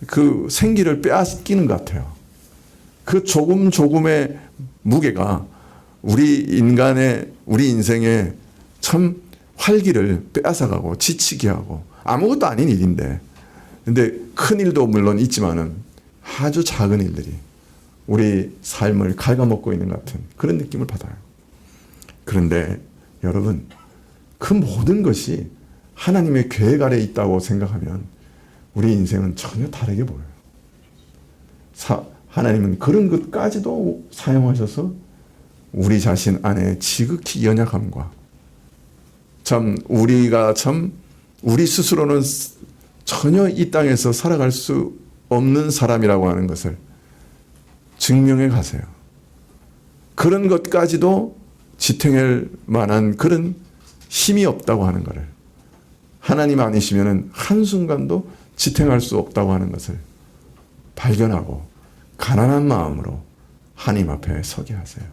그 생기를 빼앗기는 것 같아요. 그 조금의 무게가 우리 인생의 참 활기를 빼앗아가고 지치게 하고, 아무것도 아닌 일인데, 근데 큰 일도 물론 있지만은 아주 작은 일들이 우리 삶을 갉아먹고 있는 것 같은 그런 느낌을 받아요. 그런데 여러분, 그 모든 것이 하나님의 계획 아래에 있다고 생각하면 우리 인생은 전혀 다르게 보여요. 하나님은 그런 것까지도 사용하셔서 우리 자신 안에 지극히 연약함과 우리가 우리 스스로는 전혀 이 땅에서 살아갈 수 없는 사람이라고 하는 것을 증명해 가세요. 그런 것까지도 지탱할 만한 그런 힘이 없다고 하는 것을, 하나님 아니시면 한순간도 지탱할 수 없다고 하는 것을 발견하고 가난한 마음으로 하나님 앞에 서게 하세요.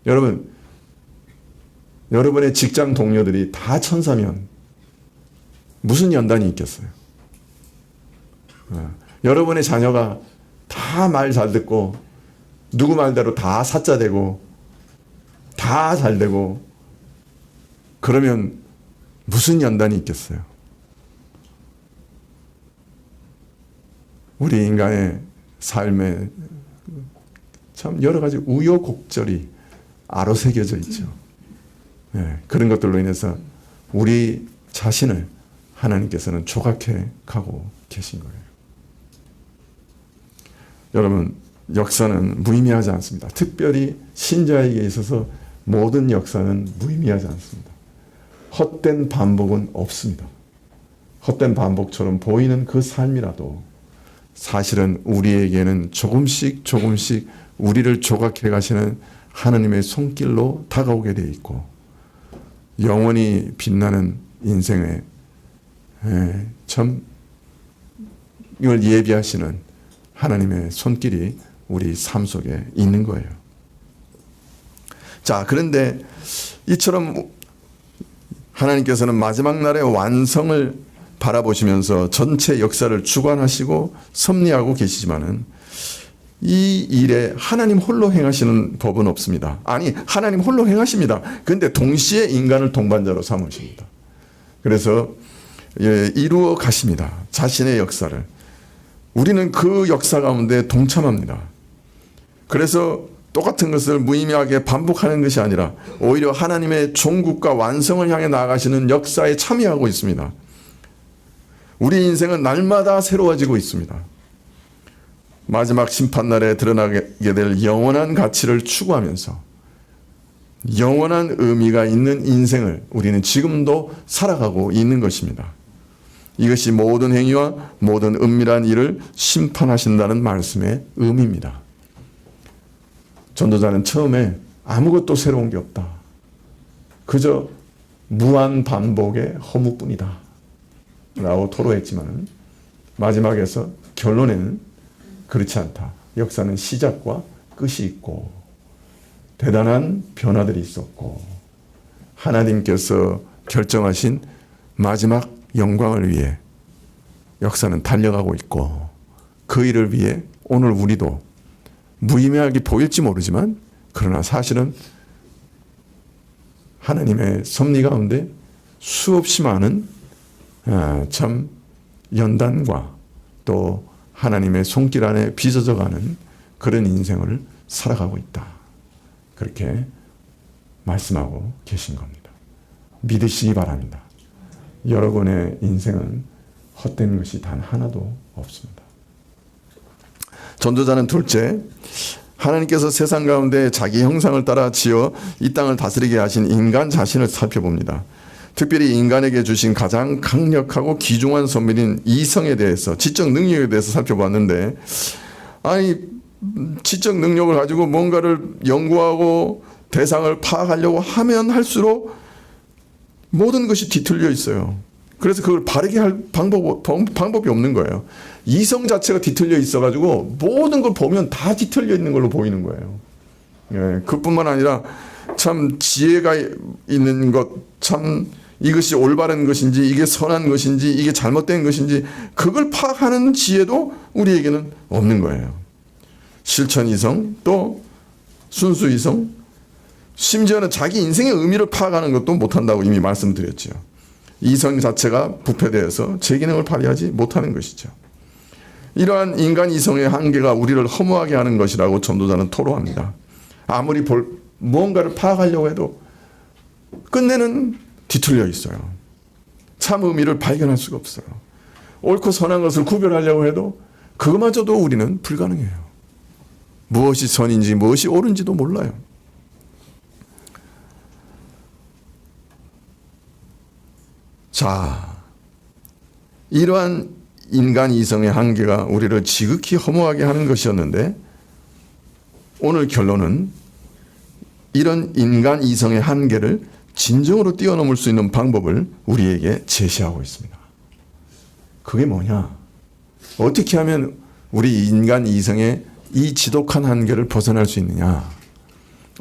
여러분, 여러분의 직장 동료들이 다 천사면 무슨 연단이 있겠어요? 여러분의 자녀가 다 말 잘 듣고 누구 말대로 다 사자되고 다 잘되고 그러면 무슨 연단이 있겠어요? 우리 인간의 삶에 참 여러 가지 우여곡절이 아로새겨져 있죠. 그런 것들로 인해서 우리 자신을 하나님께서는 조각해 가고 계신 거예요. 여러분, 역사는 무의미하지 않습니다. 특별히 신자에게 있어서 모든 역사는 무의미하지 않습니다. 헛된 반복은 없습니다. 헛된 반복처럼 보이는 그 삶이라도 사실은 우리에게는 조금씩 우리를 조각해 가시는 하나님의 손길로 다가오게 되어 있고, 영원히 빛나는 인생에 이걸 예비하시는 하나님의 손길이 우리 삶 속에 있는 거예요. 자, 그런데 이처럼 하나님께서는 마지막 날의 완성을 바라보시면서 전체 역사를 주관하시고 섭리하고 계시지만은 이 일에 하나님 홀로 행하시는 법은 없습니다. 아니, 하나님 홀로 행하십니다. 그런데 동시에 인간을 동반자로 삼으십니다. 그래서 이루어 가십니다. 자신의 역사를. 우리는 그 역사 가운데 동참합니다. 그래서 똑같은 것을 무의미하게 반복하는 것이 아니라 오히려 하나님의 종국과 완성을 향해 나아가시는 역사에 참여하고 있습니다. 우리 인생은 날마다 새로워지고 있습니다. 마지막 심판날에 드러나게 될 영원한 가치를 추구하면서 영원한 의미가 있는 인생을 우리는 지금도 살아가고 있는 것입니다. 이것이 모든 행위와 모든 은밀한 일을 심판하신다는 말씀의 의미입니다. 전도자는 처음에 아무것도 새로운 게 없다. 그저 무한 반복의 허무뿐이다. 라고 토로했지만 마지막에서 결론에는 그렇지 않다. 역사는 시작과 끝이 있고 대단한 변화들이 있었고 하나님께서 결정하신 마지막 영광을 위해 역사는 달려가고 있고 그 일을 위해 오늘 우리도 무의미하게 보일지 모르지만 그러나 사실은 하나님의 섭리 가운데 수없이 많은 참 연단과 또 하나님의 손길 안에 빚어져가는 그런 인생을 살아가고 있다. 그렇게 말씀하고 계신 겁니다. 믿으시기 바랍니다. 여러분의 인생은 헛된 것이 단 하나도 없습니다. 전도자는 둘째, 하나님께서 세상 가운데 자기 형상을 따라 지어 이 땅을 다스리게 하신 인간 자신을 살펴봅니다. 특별히 인간에게 주신 가장 강력하고 귀중한 선물인 이성에 대해서, 지적 능력에 대해서 살펴봤는데, 아니 지적 능력을 가지고 뭔가를 연구하고 대상을 파악하려고 하면 할수록 모든 것이 뒤틀려 있어요. 그래서 그걸 바르게 할 방법이 없는 거예요. 이성 자체가 뒤틀려 있어가지고 모든 걸 보면 다 뒤틀려 있는 걸로 보이는 거예요. 예, 그뿐만 아니라 참 지혜가 있는 것, 참 이것이 올바른 것인지 이게 선한 것인지 이게 잘못된 것인지 그걸 파악하는 지혜도 우리에게는 없는 거예요. 실천 이성, 또 순수 이성, 심지어는 자기 인생의 의미를 파악하는 것도 못한다고 이미 말씀드렸죠. 이성 자체가 부패되어서 제 기능을 발휘하지 못하는 것이죠. 이러한 인간 이성의 한계가 우리를 허무하게 하는 것이라고 전도자는 토로합니다. 아무리 무언가를 파악하려고 해도 끝내는 뒤틀려 있어요. 참 의미를 발견할 수가 없어요. 옳고 선한 것을 구별하려고 해도 그것마저도 우리는 불가능해요. 무엇이 선인지 무엇이 옳은지도 몰라요. 자, 이러한 인간 이성의 한계가 우리를 지극히 허무하게 하는 것이었는데 오늘 결론은 이런 인간 이성의 한계를 진정으로 뛰어넘을 수 있는 방법을 우리에게 제시하고 있습니다. 그게 뭐냐? 어떻게 하면 우리 인간 이성의 이 지독한 한계를 벗어날 수 있느냐?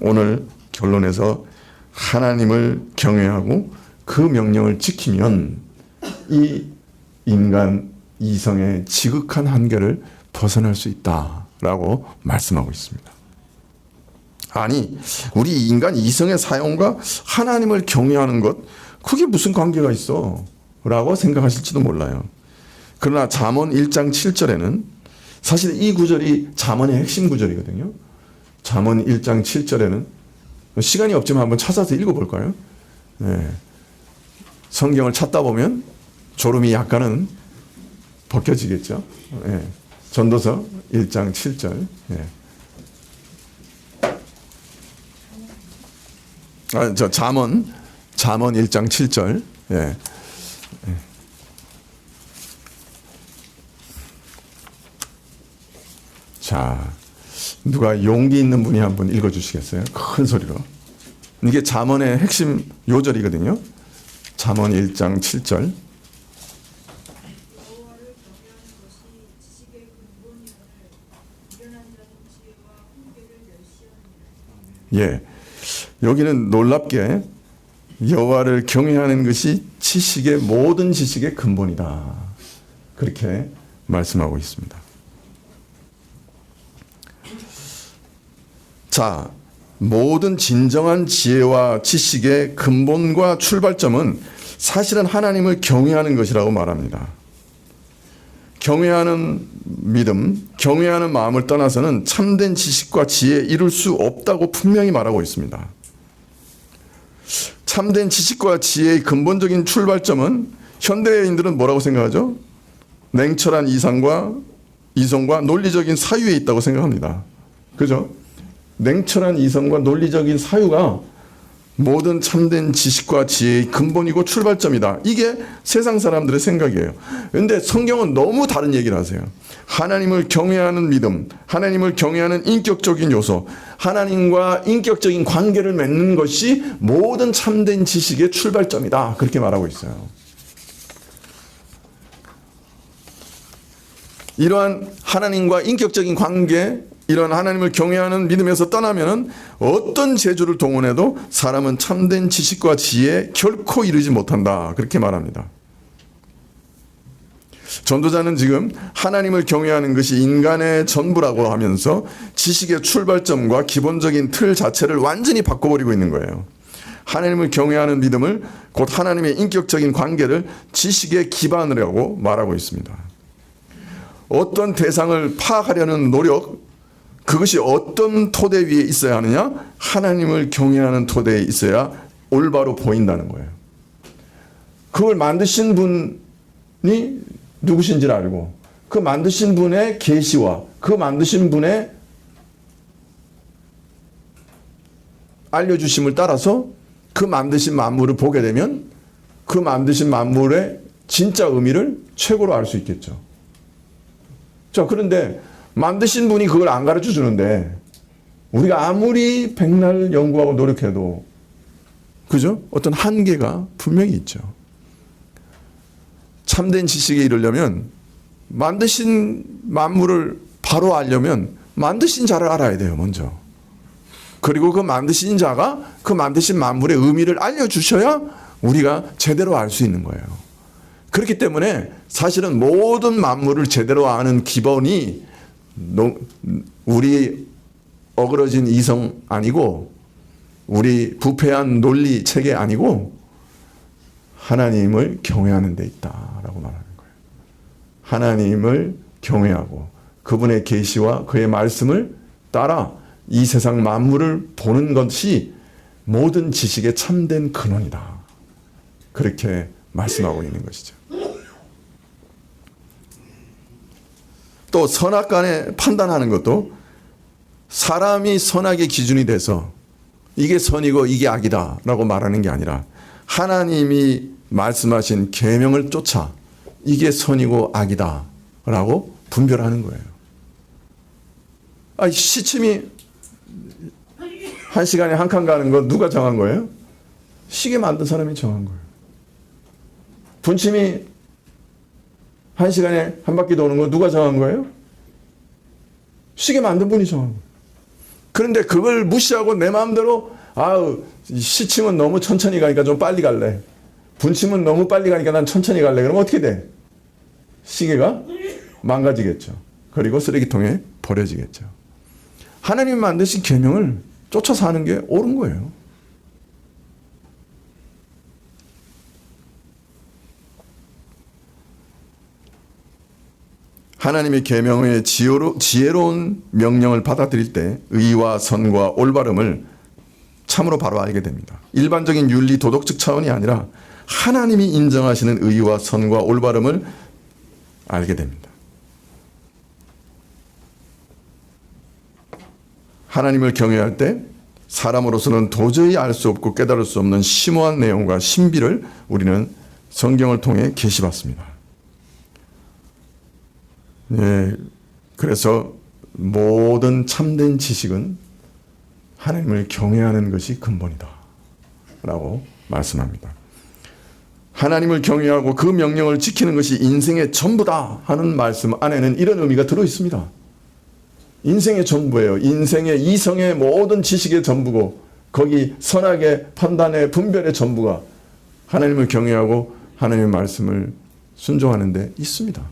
오늘 결론에서 하나님을 경외하고 그 명령을 지키면 이 인간 이성의 지극한 한계를 벗어날 수 있다라고 말씀하고 있습니다. 아니, 우리 인간 이성의 사용과 하나님을 경외하는 것, 그게 무슨 관계가 있어? 라고 생각하실지도 몰라요. 그러나 잠언 1장 7절에는 사실 이 구절이 잠언의 핵심 구절이거든요. 잠언 1장 7절에는 시간이 없지만 한번 찾아서 읽어볼까요? 네. 성경을 찾다 보면 졸음이 약간은 벗겨지겠죠. 네. 전도서 1장 7절. 네. 잠언 1장 7절. 예. 자, 누가 용기 있는 분이 한번 읽어주시겠어요? 큰 소리로. 이게 잠언의 핵심 요절이거든요. 잠언 1장 7절. 예. 여기는 놀랍게 여호와를 경외하는 것이 지식의 모든 지식의 근본이다. 그렇게 말씀하고 있습니다. 자, 모든 진정한 지혜와 지식의 근본과 출발점은 사실은 하나님을 경외하는 것이라고 말합니다. 경외하는 믿음, 경외하는 마음을 떠나서는 참된 지식과 지혜에 이룰 수 없다고 분명히 말하고 있습니다. 참된 지식과 지혜의 근본적인 출발점은 현대인들은 뭐라고 생각하죠? 냉철한 이성과 논리적인 사유에 있다고 생각합니다. 그죠? 냉철한 이성과 논리적인 사유가 모든 참된 지식과 지혜의 근본이고 출발점이다. 이게 세상 사람들의 생각이에요. 그런데 성경은 너무 다른 얘기를 하세요. 하나님을 경외하는 믿음, 하나님을 경외하는 인격적인 요소, 하나님과 인격적인 관계를 맺는 것이 모든 참된 지식의 출발점이다. 그렇게 말하고 있어요. 이러한 하나님과 인격적인 관계, 이런 하나님을 경외하는 믿음에서 떠나면은 어떤 재주를 동원해도 사람은 참된 지식과 지혜에 결코 이르지 못한다. 그렇게 말합니다. 전도자는 지금 하나님을 경외하는 것이 인간의 전부라고 하면서 지식의 출발점과 기본적인 틀 자체를 완전히 바꿔버리고 있는 거예요. 하나님을 경외하는 믿음을 곧 하나님의 인격적인 관계를 지식의 기반이라고 말하고 있습니다. 어떤 대상을 파악하려는 노력, 그것이 어떤 토대 위에 있어야 하느냐? 하나님을 경외하는 토대에 있어야 올바로 보인다는 거예요. 그걸 만드신 분이 누구신지를 알고 그 만드신 분의 계시와 그 만드신 분의 알려주심을 따라서 그 만드신 만물을 보게 되면 그 만드신 만물의 진짜 의미를 최고로 알 수 있겠죠. 자, 그런데 만드신 분이 그걸 안 가르쳐 주는데 우리가 아무리 백날 연구하고 노력해도 그죠? 어떤 한계가 분명히 있죠. 참된 지식에 이르려면 만드신 만물을 바로 알려면 만드신 자를 알아야 돼요, 먼저. 그리고 그 만드신 자가 그 만드신 만물의 의미를 알려주셔야 우리가 제대로 알 수 있는 거예요. 그렇기 때문에 사실은 모든 만물을 제대로 아는 기본이 우리 어그러진 이성 아니고 우리 부패한 논리 체계 아니고 하나님을 경외하는 데 있다라고 말하는 거예요. 하나님을 경외하고 그분의 계시와 그의 말씀을 따라 이 세상 만물을 보는 것이 모든 지식의 참된 근원이다. 그렇게 말씀하고 있는 것이죠. 또 선악간에 판단하는 것도 사람이 선악의 기준이 돼서 이게 선이고 이게 악이다 라고 말하는 게 아니라 하나님이 말씀하신 계명을 쫓아 이게 선이고 악이다 라고 분별하는 거예요. 시침이 1시간에 한 칸 가는 거 누가 정한 거예요? 시계 만든 사람이 정한 거예요. 분침이 1시간에 한 바퀴 도는 거 누가 정한 거예요? 시계 만든 분이 정한 거예요. 그런데 그걸 무시하고 내 마음대로 시침은 너무 천천히 가니까 좀 빨리 갈래. 분침은 너무 빨리 가니까 난 천천히 갈래. 그러면 어떻게 돼? 시계가 망가지겠죠. 그리고 쓰레기통에 버려지겠죠. 하나님이 만드신 계명을 쫓아 사는 게 옳은 거예요. 하나님의 계명의 지혜로운 명령을 받아들일 때 의와 선과 올바름을 참으로 바로 알게 됩니다. 일반적인 윤리 도덕적 차원이 아니라 하나님이 인정하시는 의와 선과 올바름을 알게 됩니다. 하나님을 경외할 때 사람으로서는 도저히 알 수 없고 깨달을 수 없는 심오한 내용과 신비를 우리는 성경을 통해 계시받습니다. 그래서 모든 참된 지식은 하나님을 경외하는 것이 근본이다 라고 말씀합니다. 하나님을 경외하고 그 명령을 지키는 것이 인생의 전부다 하는 말씀 안에는 이런 의미가 들어있습니다. 인생의 전부예요. 인생의 이성의 모든 지식의 전부고 거기 선악의 판단의 분별의 전부가 하나님을 경외하고 하나님의 말씀을 순종하는 데 있습니다.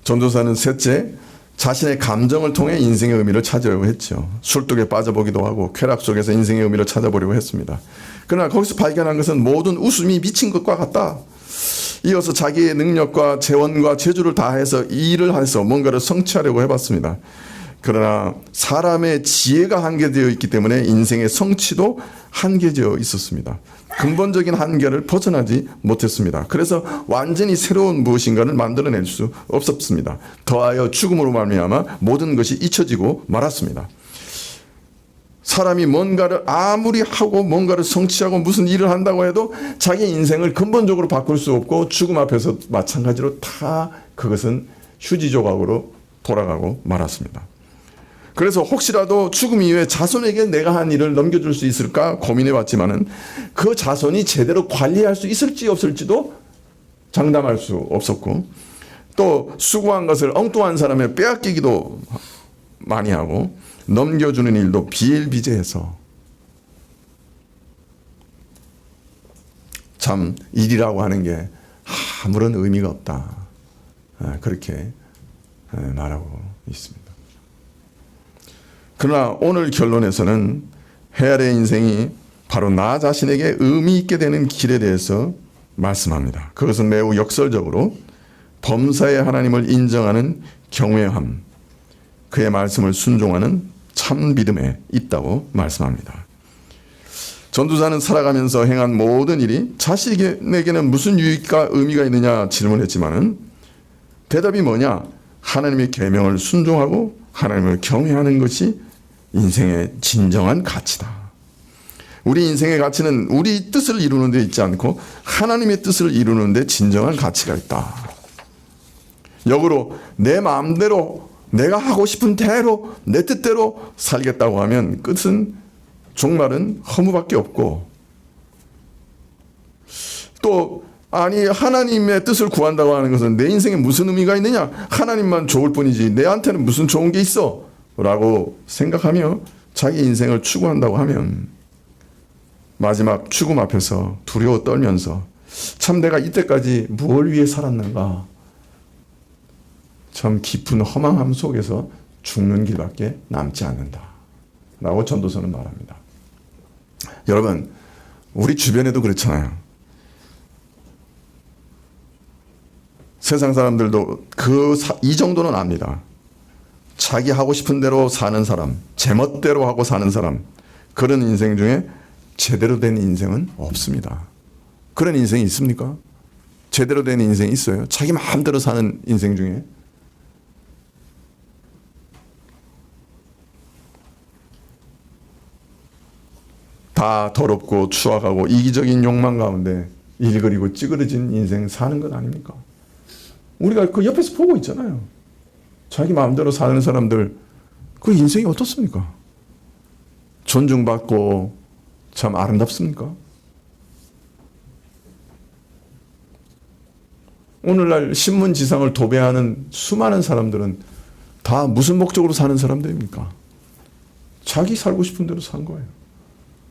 전도사는 셋째, 자신의 감정을 통해 인생의 의미를 찾으려고 했죠. 술독에 빠져보기도 하고 쾌락 속에서 인생의 의미를 찾아보려고 했습니다. 그러나 거기서 발견한 것은 모든 웃음이 미친 것과 같다. 이어서 자기의 능력과 재원과 재주를 다해서 일을 해서 뭔가를 성취하려고 해봤습니다. 그러나 사람의 지혜가 한계되어 있기 때문에 인생의 성취도 한계되어 있었습니다. 근본적인 한계를 벗어나지 못했습니다. 그래서 완전히 새로운 무엇인가를 만들어낼 수 없었습니다. 더하여 죽음으로 말미암아 모든 것이 잊혀지고 말았습니다. 사람이 뭔가를 아무리 하고 뭔가를 성취하고 무슨 일을 한다고 해도 자기 인생을 근본적으로 바꿀 수 없고 죽음 앞에서 마찬가지로 다 그것은 휴지 조각으로 돌아가고 말았습니다. 그래서 혹시라도 죽음 이후에 자손에게 내가 한 일을 넘겨줄 수 있을까 고민해 봤지만은 그 자손이 제대로 관리할 수 있을지 없을지도 장담할 수 없었고 또 수고한 것을 엉뚱한 사람에 빼앗기기도 많이 하고 넘겨주는 일도 비일비재해서 참 일이라고 하는 게 아무런 의미가 없다. 그렇게 말하고 있습니다. 그러나 오늘 결론에서는 헤아리의 인생이 바로 나 자신에게 의미 있게 되는 길에 대해서 말씀합니다. 그것은 매우 역설적으로 범사의 하나님을 인정하는 경외함, 그의 말씀을 순종하는 참 믿음에 있다고 말씀합니다. 전도사는 살아가면서 행한 모든 일이 자신에게는 무슨 유익과 의미가 있느냐 질문했지만은 대답이 뭐냐? 하나님의 계명을 순종하고 하나님을 경외하는 것이 인생의 진정한 가치다. 우리 인생의 가치는 우리 뜻을 이루는 데 있지 않고 하나님의 뜻을 이루는 데 진정한 가치가 있다. 역으로 내 마음대로 내가 하고 싶은 대로 내 뜻대로 살겠다고 하면 끝은 종말은 허무밖에 없고 또 아니 하나님의 뜻을 구한다고 하는 것은 내 인생에 무슨 의미가 있느냐? 하나님만 좋을 뿐이지 내한테는 무슨 좋은 게 있어? 라고 생각하며 자기 인생을 추구한다고 하면 마지막 죽음 앞에서 두려워 떨면서 참 내가 이때까지 무엇을 위해 살았는가? 참 깊은 허망함 속에서 죽는 길밖에 남지 않는다. 라고 전도서는 말합니다. 여러분, 우리 주변에도 그렇잖아요. 세상 사람들도 이 정도는 압니다. 자기 하고 싶은 대로 사는 사람, 제멋대로 하고 사는 사람, 그런 인생 중에 제대로 된 인생은 없습니다. 그런 인생이 있습니까? 제대로 된 인생이 있어요? 자기 마음대로 사는 인생 중에? 다 더럽고 추악하고 이기적인 욕망 가운데 일그리고 찌그러진 인생 사는 것 아닙니까? 우리가 그 옆에서 보고 있잖아요. 자기 마음대로 사는 사람들 그 인생이 어떻습니까? 존중받고 참 아름답습니까? 오늘날 신문지상을 도배하는 수많은 사람들은 다 무슨 목적으로 사는 사람들입니까? 자기 살고 싶은 대로 산 거예요.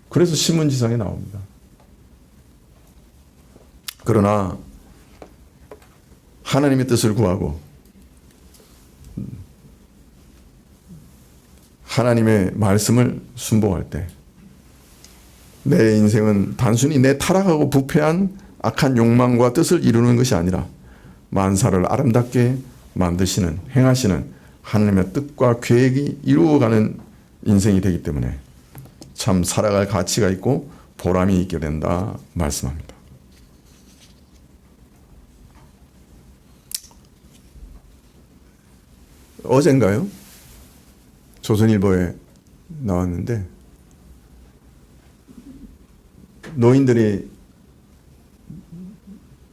그래서 신문지상에 나옵니다. 그러나 하나님의 뜻을 구하고 하나님의 말씀을 순종할 때 내 인생은 단순히 내 타락하고 부패한 악한 욕망과 뜻을 이루는 것이 아니라 만사를 아름답게 만드시는, 행하시는 하나님의 뜻과 계획이 이루어가는 인생이 되기 때문에 참 살아갈 가치가 있고 보람이 있게 된다 말씀합니다. 어젠가요? 조선일보에 나왔는데 노인들이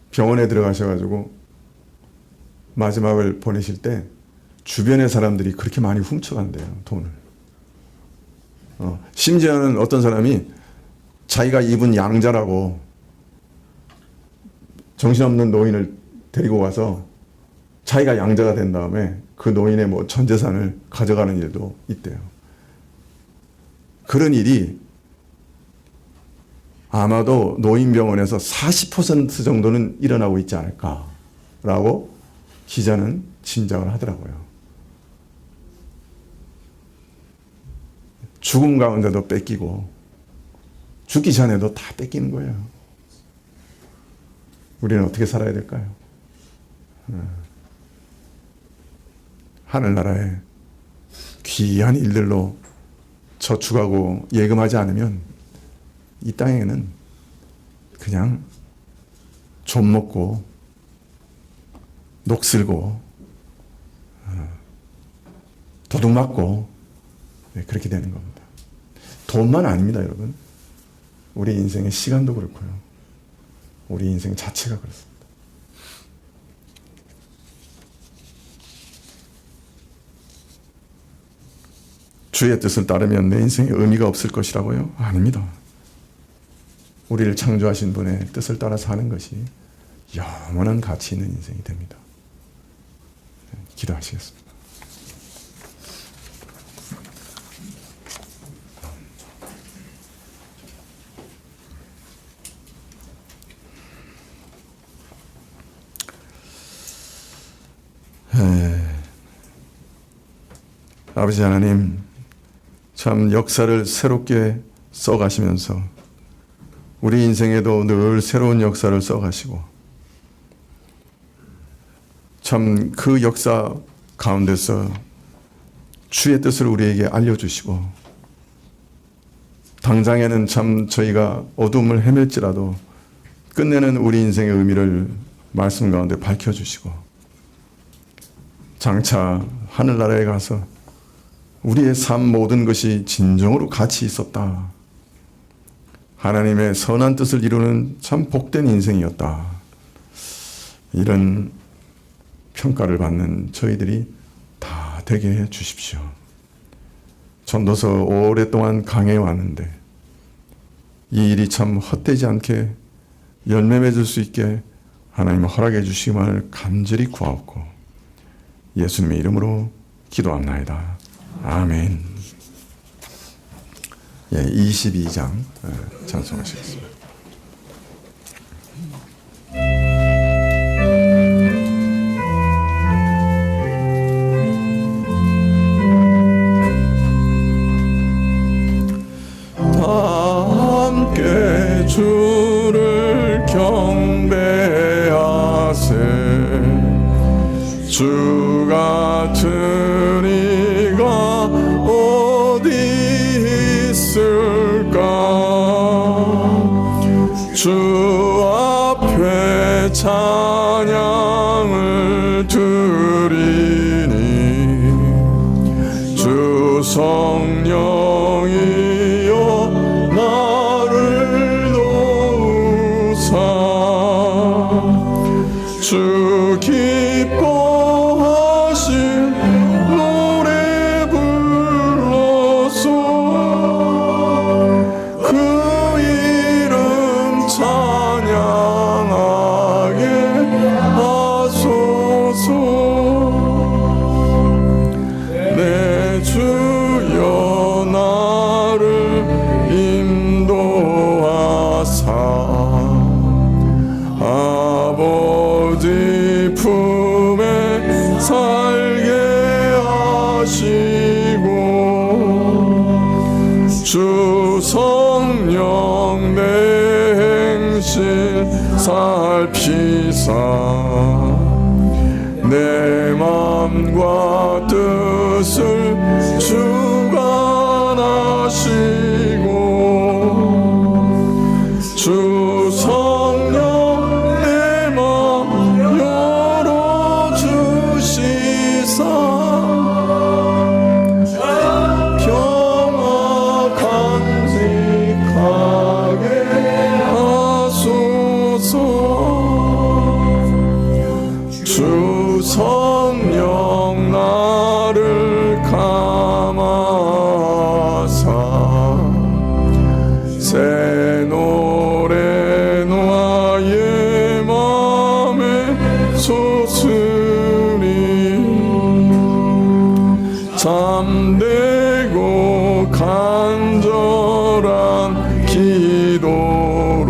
병원에 들어가셔가지고 마지막을 보내실 때 주변의 사람들이 그렇게 많이 훔쳐간대요, 돈을. 심지어는 어떤 사람이 자기가 입은 양자라고 정신없는 노인을 데리고 가서 자기가 양자가 된 다음에 그 노인의 뭐 전 재산을 가져가는 일도 있대요. 그런 일이 아마도 노인병원에서 40% 정도는 일어나고 있지 않을까라고 기자는 짐작을 하더라고요. 죽음 가운데도 뺏기고 죽기 전에도 다 뺏기는 거예요. 우리는 어떻게 살아야 될까요? 하늘나라에 귀한 일들로 저축하고 예금하지 않으면 이 땅에는 그냥 좀 먹고 녹슬고 도둑맞고 그렇게 되는 겁니다. 돈만 아닙니다, 여러분. 우리 인생의 시간도 그렇고요. 우리 인생 자체가 그렇습니다. 주의 뜻을 따르면 내 인생에 의미가 없을 것이라고요? 아닙니다. 우리를 창조하신 분의 뜻을 따라 사는 것이 영원한 가치 있는 인생이 됩니다. 기도하시겠습니다. 아버지 하나님, 참 역사를 새롭게 써가시면서 우리 인생에도 늘 새로운 역사를 써가시고 참 그 역사 가운데서 주의 뜻을 우리에게 알려주시고 당장에는 참 저희가 어둠을 헤맬지라도 끝내는 우리 인생의 의미를 말씀 가운데 밝혀주시고 장차 하늘나라에 가서 우리의 삶 모든 것이 진정으로 가치 있었다. 하나님의 선한 뜻을 이루는 참 복된 인생이었다. 이런 평가를 받는 저희들이 다 되게 해 주십시오. 전도서 오랫동안 강해해 왔는데 이 일이 참 헛되지 않게 열매 맺을 수 있게 하나님 허락해 주시기만을 간절히 구하옵고 예수님의 이름으로 기도합나이다. 아멘. 22장 찬송하시겠습니다. 다 함께 주를 경배하세. 주 같은 이가 어디 있을까. 주 앞에 찬양을 드리니 주 성령이여 나 주 성령 내 행실 살피사 내 맘과 뜻을 주관하시고 주 성령 내 맘 열어주시사 평화 간직하게 하소서. 주 성령 나를 감하사 새 노래 나의 맘에 솟으리 참되고 간절한 기도로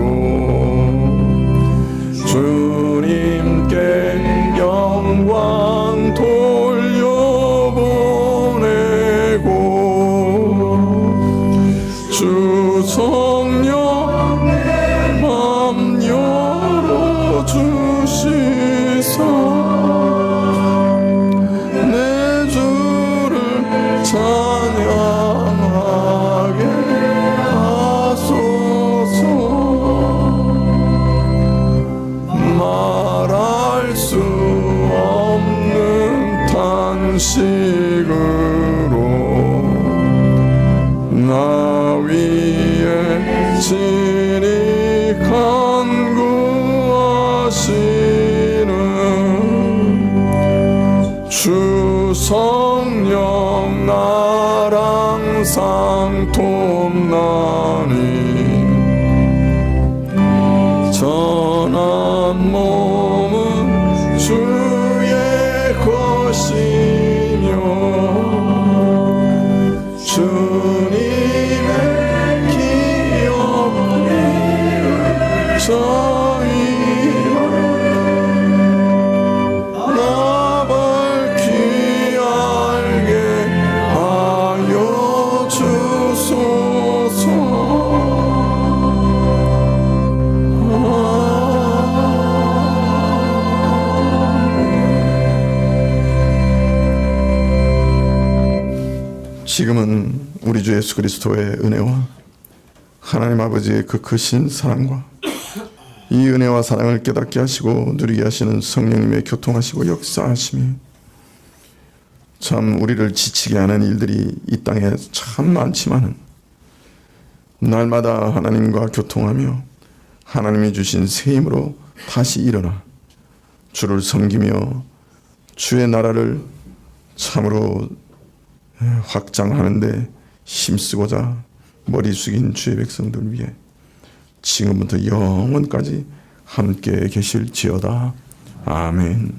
주님께 영광 돌려보내고 주 성령 내 맘 열어주시사 내 주를 찬양하게 하소서. 말할 수 없는 탄식으로 나 위에 진히 간구하시는 주 성령 나랑 상통나니 전한 몸은 주의 것이며 주님의 기업이 저희를 나 밝히 알게 하여 주소서. 지금은 우리 주 예수 그리스도의 은혜와 하나님 아버지의 그 크신 사랑과 이 은혜와 사랑을 깨닫게 하시고 누리게 하시는 성령님의 교통하시고 역사하심이 참 우리를 지치게 하는 일들이 이 땅에 참 많지만은 날마다 하나님과 교통하며 하나님이 주신 새 힘으로 다시 일어나 주를 섬기며 주의 나라를 참으로 확장하는데 힘쓰고자 머리 숙인 주의 백성들 위해 지금부터 영원까지 함께 계실지어다. 아멘.